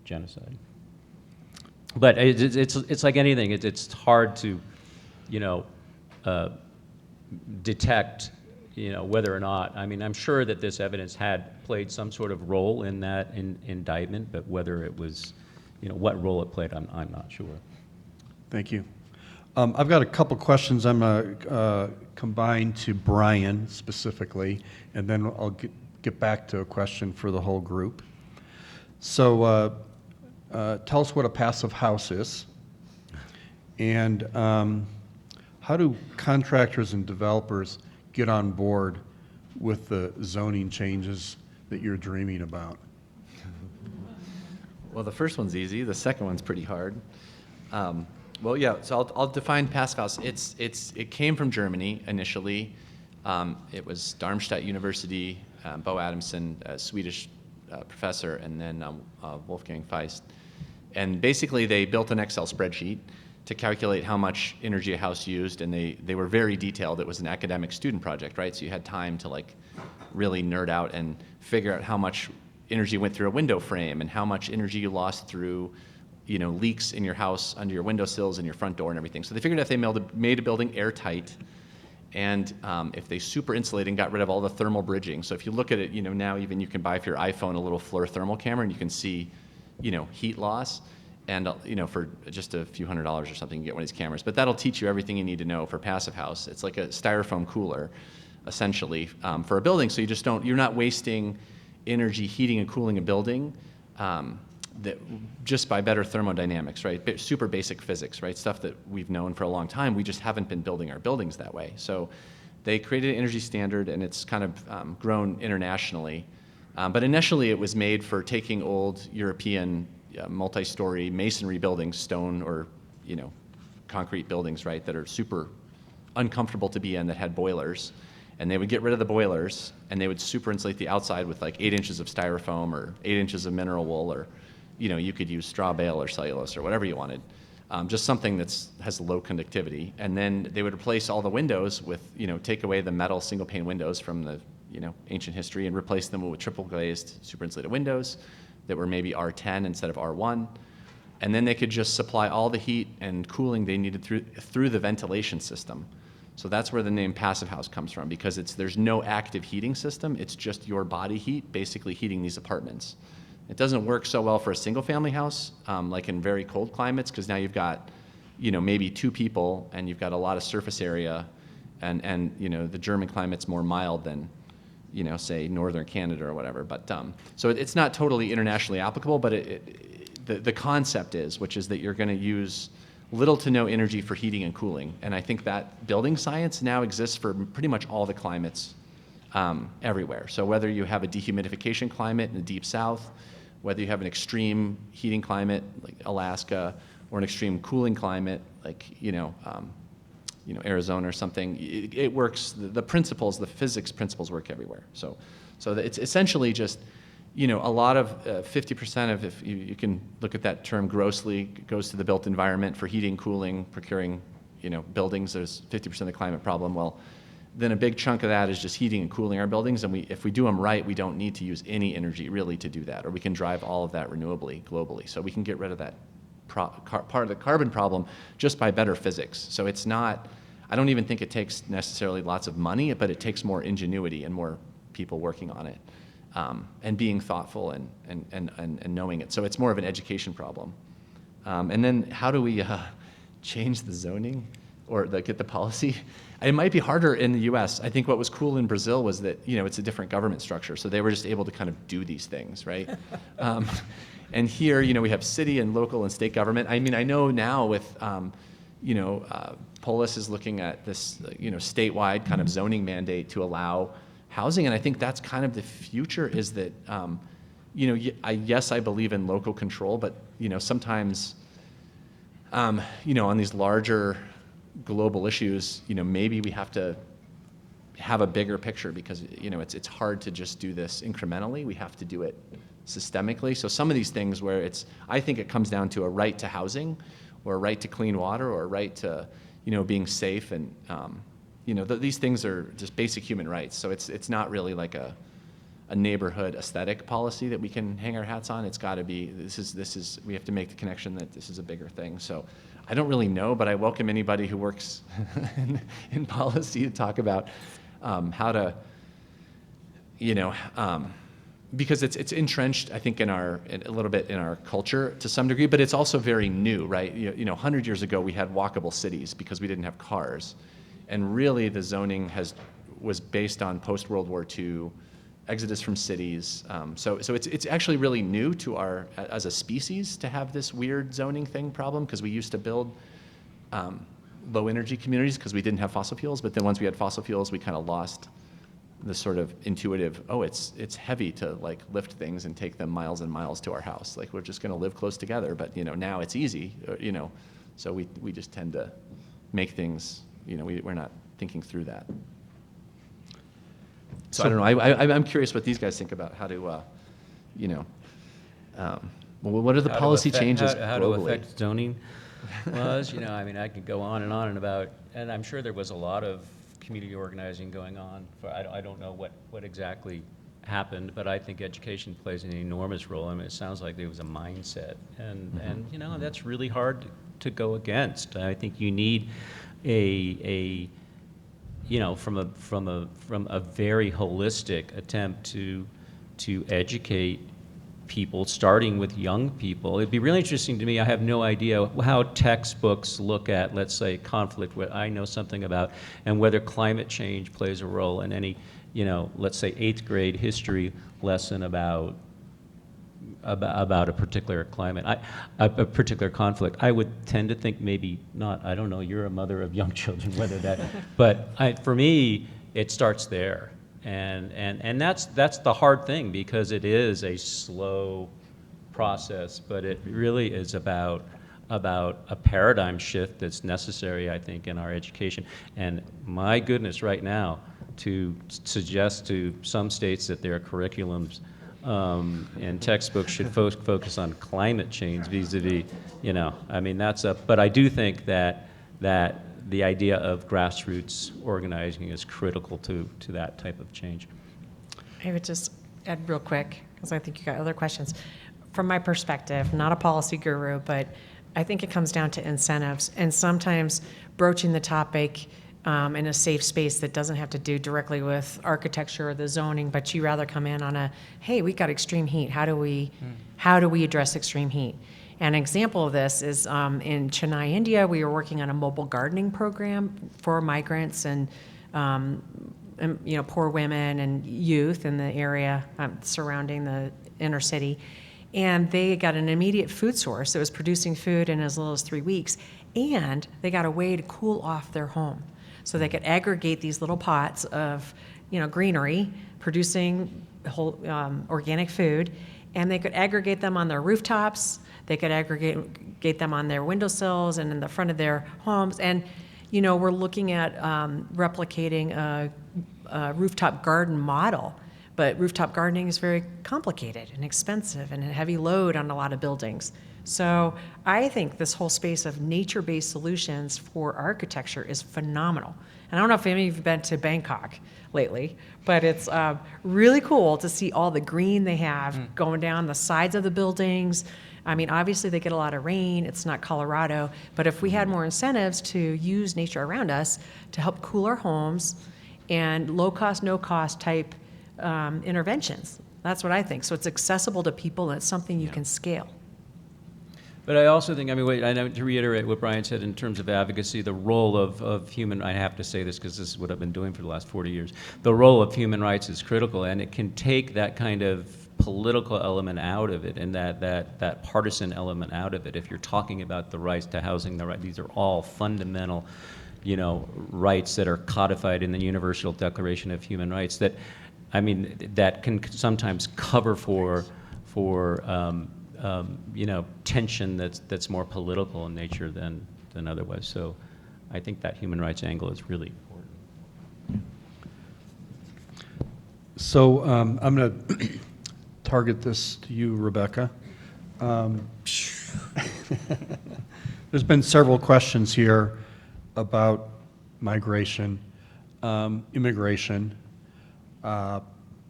genocide. But it's like anything. It's hard to, detect, whether or not. I mean, I'm sure that this evidence had played some sort of role in that indictment, but whether it was, what role it played, I'm not sure. Thank you. I've got a couple questions I'm going to combine to Brian specifically, and then I'll get back to a question for the whole group. So tell us what a passive house is, and how do contractors and developers get on board with the zoning changes that you're dreaming about? Well, the first one's easy. The second one's pretty hard. Well, yeah. So I'll define passive house. It came from Germany initially. It was Darmstadt University, Bo Adamson, a Swedish professor, and then Wolfgang Feist. And basically, they built an Excel spreadsheet to calculate how much energy a house used, and they were very detailed. It was an academic student project, right? So you had time to really nerd out and figure out how much energy went through a window frame and how much energy you lost through leaks in your house under your windowsills and your front door and everything. So they figured if they made a building airtight, and if they super insulated and got rid of all the thermal bridging. So if you look at it, now even you can buy for your iPhone a little FLIR thermal camera, and you can see, heat loss. And for just a few $100s or something, you can get one of these cameras. But that'll teach you everything you need to know for passive house. It's like a styrofoam cooler, essentially, for a building. So you're not wasting energy heating and cooling a building that just by better thermodynamics, right? Super basic physics, right? Stuff that we've known for a long time. We just haven't been building our buildings that way. So they created an energy standard, and it's kind of grown internationally. But initially, it was made for taking old European multi-story masonry buildings, stone or concrete buildings, right, that are super uncomfortable to be in, that had boilers, And they would get rid of the boilers, and they would super insulate the outside with like 8 inches of styrofoam or 8 inches of mineral wool, or you could use straw bale or cellulose or whatever you wanted. Just something that has low conductivity. And then they would replace all the windows with, take away the metal single pane windows from the, ancient history and replace them with triple glazed super insulated windows that were maybe R10 instead of R1. And then they could just supply all the heat and cooling they needed through the ventilation system. So that's where the name passive house comes from, because there's no active heating system. It's just your body heat basically heating these apartments. It doesn't work so well for a single family house, like in very cold climates, because now you've got, maybe 2 people and you've got a lot of surface area, and the German climate's more mild than, say northern Canada or whatever. But so it's not totally internationally applicable, but the concept is, which is that you're going to use little to no energy for heating and cooling. And I think that building science now exists for pretty much all the climates everywhere. So whether you have a dehumidification climate in the deep south, whether you have an extreme heating climate like Alaska, or an extreme cooling climate like Arizona or something, it works. The principles, the physics principles, work everywhere. So it's essentially just a lot of 50% of, if you can look at that term grossly, goes to the built environment for heating, cooling, procuring buildings. There's 50% of the climate problem. Well, then a big chunk of that is just heating and cooling our buildings, and if we do them right, we don't need to use any energy really to do that, or we can drive all of that renewably globally. So we can get rid of that part of the carbon problem just by better physics. So it's not, I don't even think it takes necessarily lots of money, but it takes more ingenuity and more people working on it, and being thoughtful and knowing it. So it's more of an education problem. And then how do we change the zoning or get the policy? It might be harder in the US. I think what was cool in Brazil was that, it's a different government structure. So they were just able to kind of do these things, right? And here, we have city and local and state government. I mean, I know now with, Polis is looking at this, statewide kind of zoning mandate to allow housing. And I think that's kind of the future, is that, yes, I believe in local control, but, sometimes, on these larger global issues, maybe we have to have a bigger picture, because, it's hard to just do this incrementally. We have to do it systemically. So some of these things where I think it comes down to a right to housing, or a right to clean water, or a right to, being safe. And, these things are just basic human rights. So it's not really like a neighborhood aesthetic policy that we can hang our hats on. It's got to be, we have to make the connection that this is a bigger thing. So I don't really know, but I welcome anybody who works in policy to talk about how to, because it's entrenched, I think, a little bit in our culture to some degree, but it's also very new, right? 100 years ago we had walkable cities because we didn't have cars, and really the zoning was based on post-World War II exodus from cities. So it's actually really new to as a species to have this weird zoning thing problem, because we used to build low energy communities because we didn't have fossil fuels, but then once we had fossil fuels, we kind of lost the sort of intuitive, it's heavy to like lift things and take them miles and miles to our house. Like, we're just going to live close together, but now it's easy, so we just tend to make things, we're not thinking through that. So I don't know. I'm curious what these guys think about how to, what are the policy changes how to globally? affect zoning laws. I could go on and about, and I'm sure there was a lot of community organizing going on. I don't know what exactly happened, but I think education plays an enormous role. It sounds like there was a mindset, and that's really hard to go against. I think you need from a very holistic attempt to educate people, starting with young people. It'd be really interesting to me. I have no idea how textbooks look at, let's say, conflict, what I know something about, and whether climate change plays a role in any, let's say 8th grade history lesson about a particular climate, a particular conflict. I would tend to think maybe not. I don't know. You're a mother of young children, whether that, but for me, it starts there. And that's the hard thing, because it is a slow process, but it really is about a paradigm shift that's necessary, I think, in our education. And my goodness, right now, to suggest to some states that their curriculums and textbooks should focus on climate change vis-a-vis, I mean, but I do think that the idea of grassroots organizing is critical to that type of change. I would just add real quick, because I think you got other questions. From my perspective, not a policy guru, but I think it comes down to incentives and sometimes broaching the topic in a safe space that doesn't have to do directly with architecture or the zoning, but you rather come in on hey, we got extreme heat. How do we address extreme heat? An example of this is in Chennai, India, we were working on a mobile gardening program for migrants and poor women and youth in the area surrounding the inner city. And they got an immediate food source that was producing food in as little as 3 weeks, and they got a way to cool off their home. So they could aggregate these little pots of, greenery, producing whole organic food, and they could aggregate them on their rooftops. They could aggregate them on their windowsills and in the front of their homes. And, we're looking at replicating a rooftop garden model. But rooftop gardening is very complicated and expensive and a heavy load on a lot of buildings. So I think this whole space of nature-based solutions for architecture is phenomenal. And I don't know if any of you have been to Bangkok lately, but it's really cool to see all the green they have going down the sides of the buildings. I mean, obviously they get a lot of rain. It's not Colorado. But if we had more incentives to use nature around us to help cool our homes and low-cost, no-cost type interventions. That's what I think. So it's accessible to people and it's something you can scale. But I also think, I know to reiterate what Brian said in terms of advocacy, the role of human, I have to say this because this is what I've been doing for the last 40 years, the role of human rights is critical, and it can take that kind of political element out of it and that partisan element out of it. If you're talking about the rights to housing, these are all fundamental, rights that are codified in the Universal Declaration of Human Rights that can sometimes cover for tension that's more political in nature than otherwise. So I think that human rights angle is really important. So I'm going to target this to you, Rebecca. There's been several questions here about migration, immigration,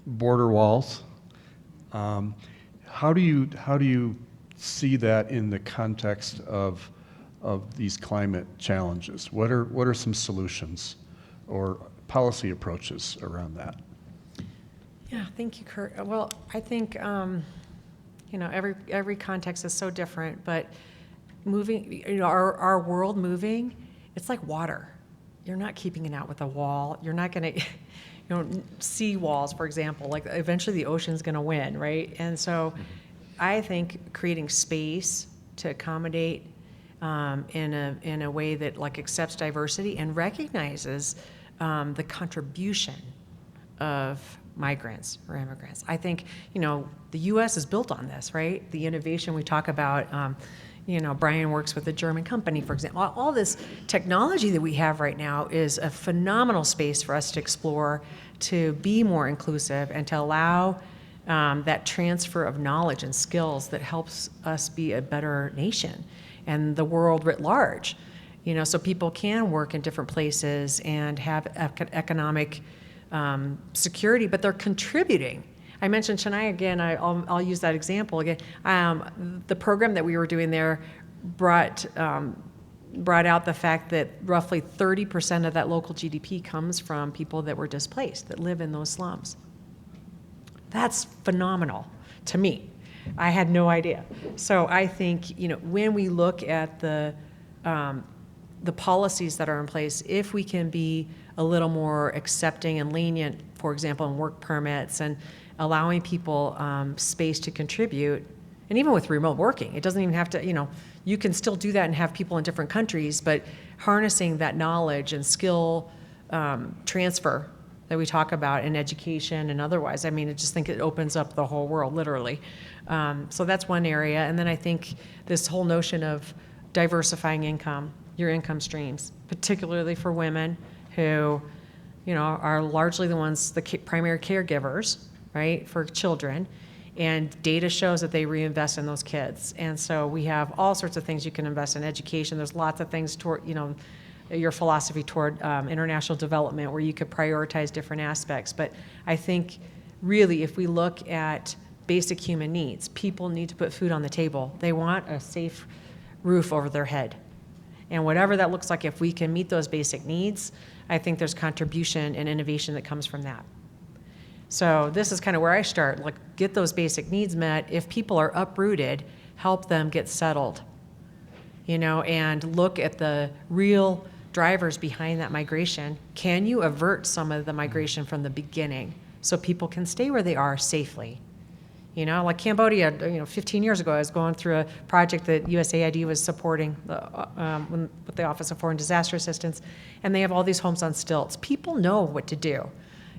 border walls. How do you see that in the context of these climate challenges? What are some solutions or policy approaches around that? Yeah, thank you, Kurt. Well, I think every context is so different, but moving, our world moving, it's like water. You're not keeping it out with a wall. You're not going to, sea walls, for example, like eventually the ocean's going to win, right? And so I think creating space to accommodate in a way that accepts diversity and recognizes the contribution of migrants or immigrants. I think, the U.S. is built on this, right? The innovation we talk about, Brian works with a German company, for example. All this technology that we have right now is a phenomenal space for us to explore, to be more inclusive, and to allow that transfer of knowledge and skills that helps us be a better nation and the world writ large. So people can work in different places and have economic security, but they're contributing. I mentioned Chennai again. I'll use that example again. The program that we were doing there brought out the fact that roughly 30% of that local GDP comes from people that were displaced, that live in those slums. That's phenomenal to me. I had no idea. So I think when we look at the policies that are in place, if we can be a little more accepting and lenient, for example, in work permits and allowing people space to contribute, and even with remote working, it doesn't even have to, you can still do that and have people in different countries, but harnessing that knowledge and skill transfer that we talk about in education and otherwise, I just think it opens up the whole world, literally. So that's one area. And then I think this whole notion of diversifying income, your income streams, particularly for women who are largely the ones, the primary caregivers, right, for children. And data shows that they reinvest in those kids. And so we have all sorts of things you can invest in education. There's lots of things toward, your philosophy toward international development where you could prioritize different aspects. But I think really if we look at basic human needs, people need to put food on the table. They want a safe roof over their head. And whatever that looks like, if we can meet those basic needs, I think there's contribution and innovation that comes from that. So this is kind of where I start, like get those basic needs met. If people are uprooted, help them get settled, and look at the real drivers behind that migration. Can you avert some of the migration from the beginning so people can stay where they are safely? Like Cambodia, 15 years ago, I was going through a project that USAID was supporting with the Office of Foreign Disaster Assistance, and they have all these homes on stilts. People know what to do.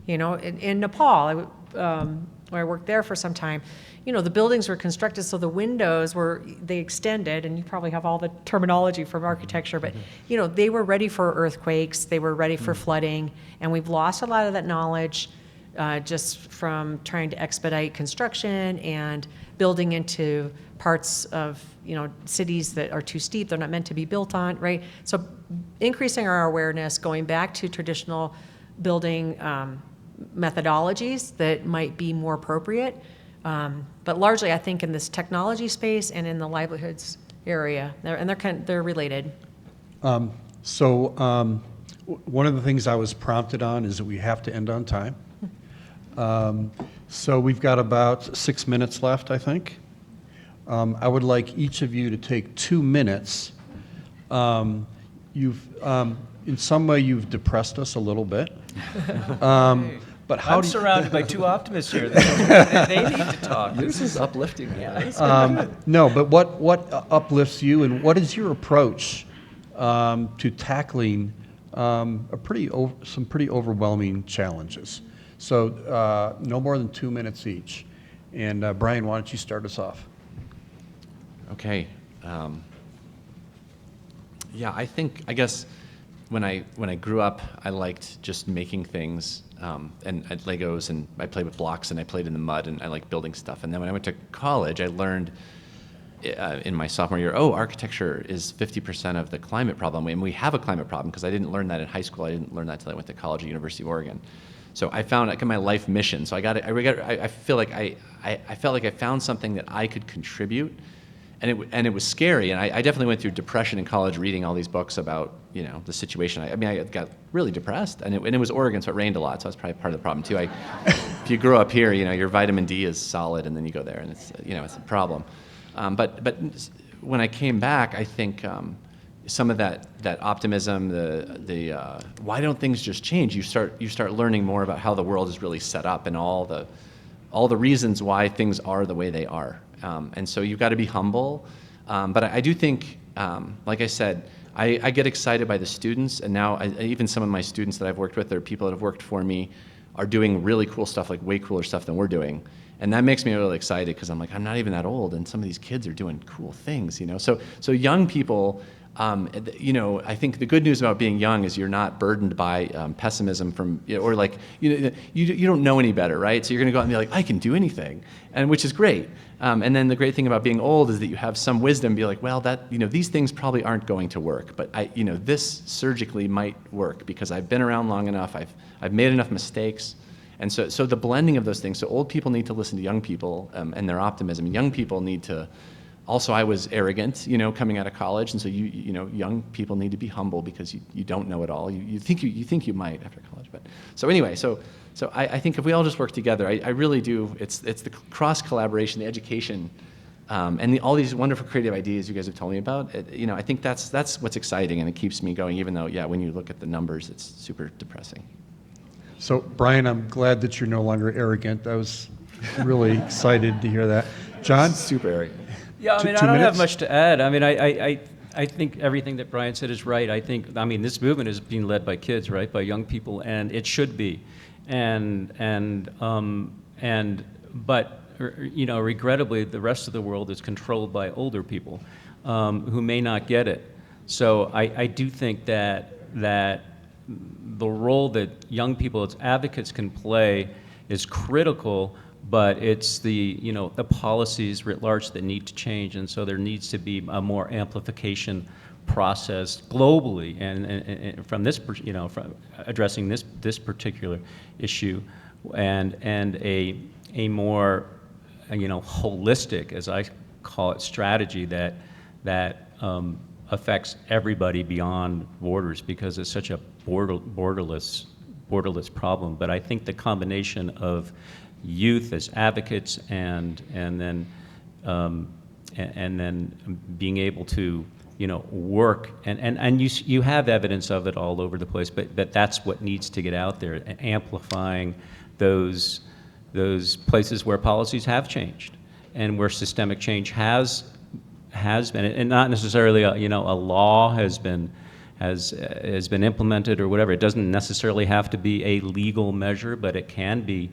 In Nepal, where I worked there for some time, the buildings were constructed so the windows they extended, and you probably have all the terminology from architecture, but they were ready for earthquakes, they were ready for flooding, and we've lost a lot of that knowledge just from trying to expedite construction and building into parts of cities that are too steep, they're not meant to be built on, right? So increasing our awareness, going back to traditional building methodologies that might be more appropriate. But largely, I think in this technology space and in the livelihoods area, they're related. So one of the things I was prompted on is that we have to end on time. So we've got about 6 minutes left, I think. I would like each of you to take 2 minutes. In some way, you've depressed us a little bit. But how I'm do you, surrounded by two optimists here. They need to talk. This is uplifting. no, but what uplifts you, and what is your approach to tackling some pretty overwhelming challenges? So no more than 2 minutes each. And Brian, why don't you start us off? Okay. I guess when I grew up, I liked just making things and Legos, and I played with blocks, and I played in the mud, and I liked building stuff. And then when I went to college, I learned in my sophomore year, architecture is 50% of the climate problem. And we have a climate problem because I didn't learn that in high school. I didn't learn that until I went to college at University of Oregon. So I found like my life mission. So I feel like I felt like I found something that I could contribute, and it was scary. And I definitely went through depression in college, reading all these books about the situation. I got really depressed, and it was Oregon, so it rained a lot. So that's probably part of the problem too. If you grow up here, your vitamin D is solid, and then you go there, and it's a problem. But when I came back, I think some of that optimism, the why don't things just change? You start learning more about how the world is really set up and all the reasons why things are the way they are. And so you've got to be humble. But I do think, like I said, I get excited by the students, and now even some of my students that I've worked with, or people that have worked for me, are doing really cool stuff, like way cooler stuff than we're doing. And that makes me really excited because I'm like, I'm not even that old, and some of these kids are doing cool things, So young people, I think the good news about being young is you're not burdened by pessimism from, or like, you don't know any better, right? So you're going to go out and be like, I can do anything, and which is great. And then the great thing about being old is that you have some wisdom, be like, well, these things probably aren't going to work, but this surgically might work because I've been around long enough, I've made enough mistakes. And so the blending of those things, so old people need to listen to young people and their optimism. Young people need to, also I was arrogant, coming out of college, and so young people need to be humble because you don't know it all. You think you might after college, but so anyway, so I think if we all just work together, I really do. It's the cross collaboration, the education, and all these wonderful creative ideas you guys have told me about. I think that's what's exciting, and it keeps me going, even though when you look at the numbers, it's super depressing. So, Brian, I'm glad that you're no longer arrogant. I was really excited to hear that. John? Super arrogant. Yeah, I Two don't have minutes? much to add. I think everything that Brian said is right. This movement is being led by kids, right, by young people, and it should be. But regrettably, the rest of the world is controlled by older people who may not get it. So I do think that the role that young people as advocates can play is critical, but it's the, you know, the policies writ large that need to change, and so there needs to be a more amplification process globally, and from this, you know, from addressing this particular issue, and a more, you know, holistic, as I call it, strategy that affects everybody beyond borders, because it's such a borderless problem. But I think the combination of youth as advocates and then being able to, you know, work, and you have evidence of it all over the place, but that's what needs to get out there, amplifying those places where policies have changed and where systemic change has been, and not necessarily a law has been implemented or whatever. It doesn't necessarily have to be a legal measure, but it can be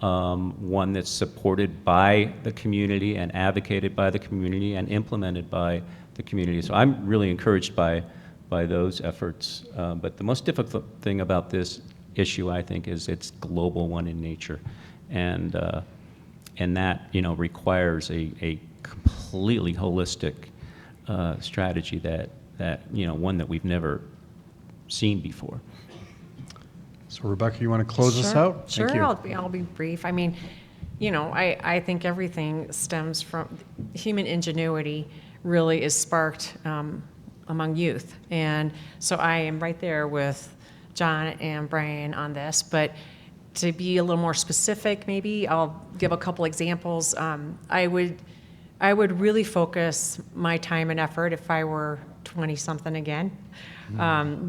one that's supported by the community and advocated by the community and implemented by the community. So I'm really encouraged by those efforts. But the most difficult thing about this issue, I think, is it's global one in nature, and that, you know, requires a completely holistic strategy that you know, one that we've never seen before. So Rebecca, you want to close us out? Sure, Thank you. I'll be brief. I mean, you know, I think everything stems from human ingenuity really is sparked among youth. And so I am right there with John and Brian on this, but to be a little more specific, maybe I'll give a couple examples. I would really focus my time and effort, if I were 20-something again,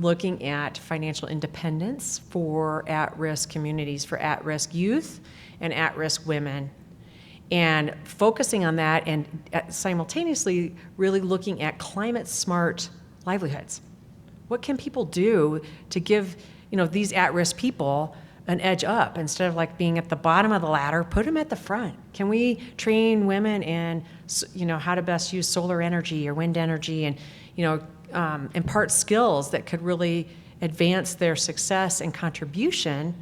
looking at financial independence for at-risk communities, for at-risk youth and at-risk women, and focusing on that, and simultaneously really looking at climate-smart livelihoods. What can people do to give, you know, these at-risk people an edge up? Instead of like being at the bottom of the ladder, put them at the front. Can we train women in, you know, how to best use solar energy or wind energy, and, you know, impart skills that could really advance their success and contribution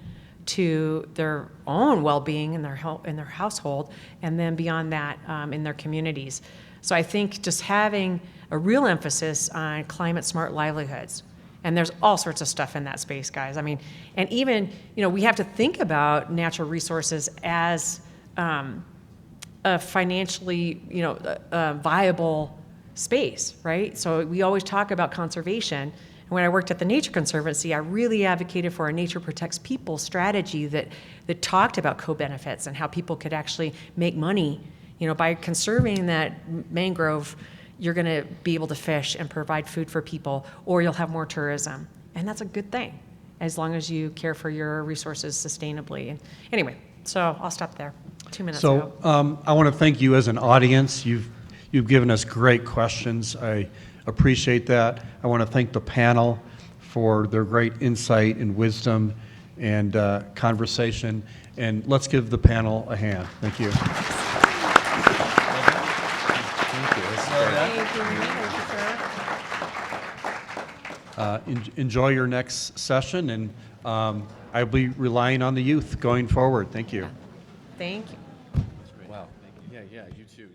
to their own well-being in their household, and then beyond that, in their communities. So I think just having a real emphasis on climate-smart livelihoods. And there's all sorts of stuff in that space, guys. I mean, and even, you know, we have to think about natural resources as a financially, you know, viable space, right? So we always talk about conservation. And when I worked at the Nature Conservancy, I really advocated for a Nature Protects People strategy that talked about co-benefits and how people could actually make money, you know, by conserving that mangrove. You're going to be able to fish and provide food for people, or you'll have more tourism. And that's a good thing, as long as you care for your resources sustainably. And anyway, so I'll stop there. 2 minutes ago. So I want to thank you as an audience. You've given us great questions. I appreciate that. I want to thank the panel for their great insight and wisdom and conversation. And let's give the panel a hand. Thank you. Enjoy your next session, and I'll be relying on the youth going forward. Thank you. Thank you. Wow. Yeah, you too,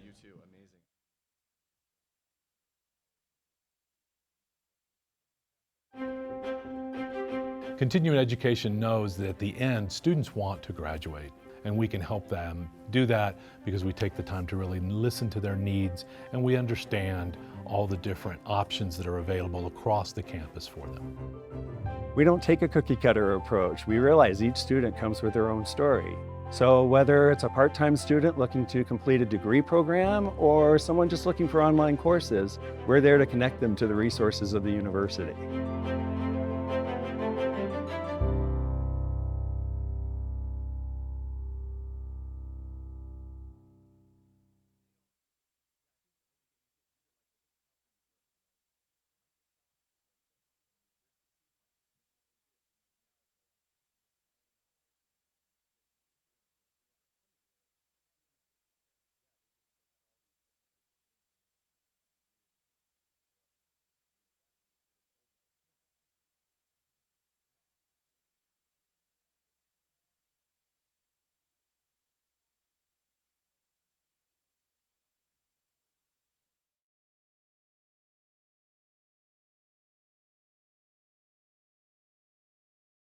amazing. Continuing education knows that at the end, students want to graduate, and we can help them do that because we take the time to really listen to their needs, and we understand all the different options that are available across the campus for them. We don't take a cookie cutter approach. We realize each student comes with their own story. So whether it's a part-time student looking to complete a degree program or someone just looking for online courses, we're there to connect them to the resources of the university.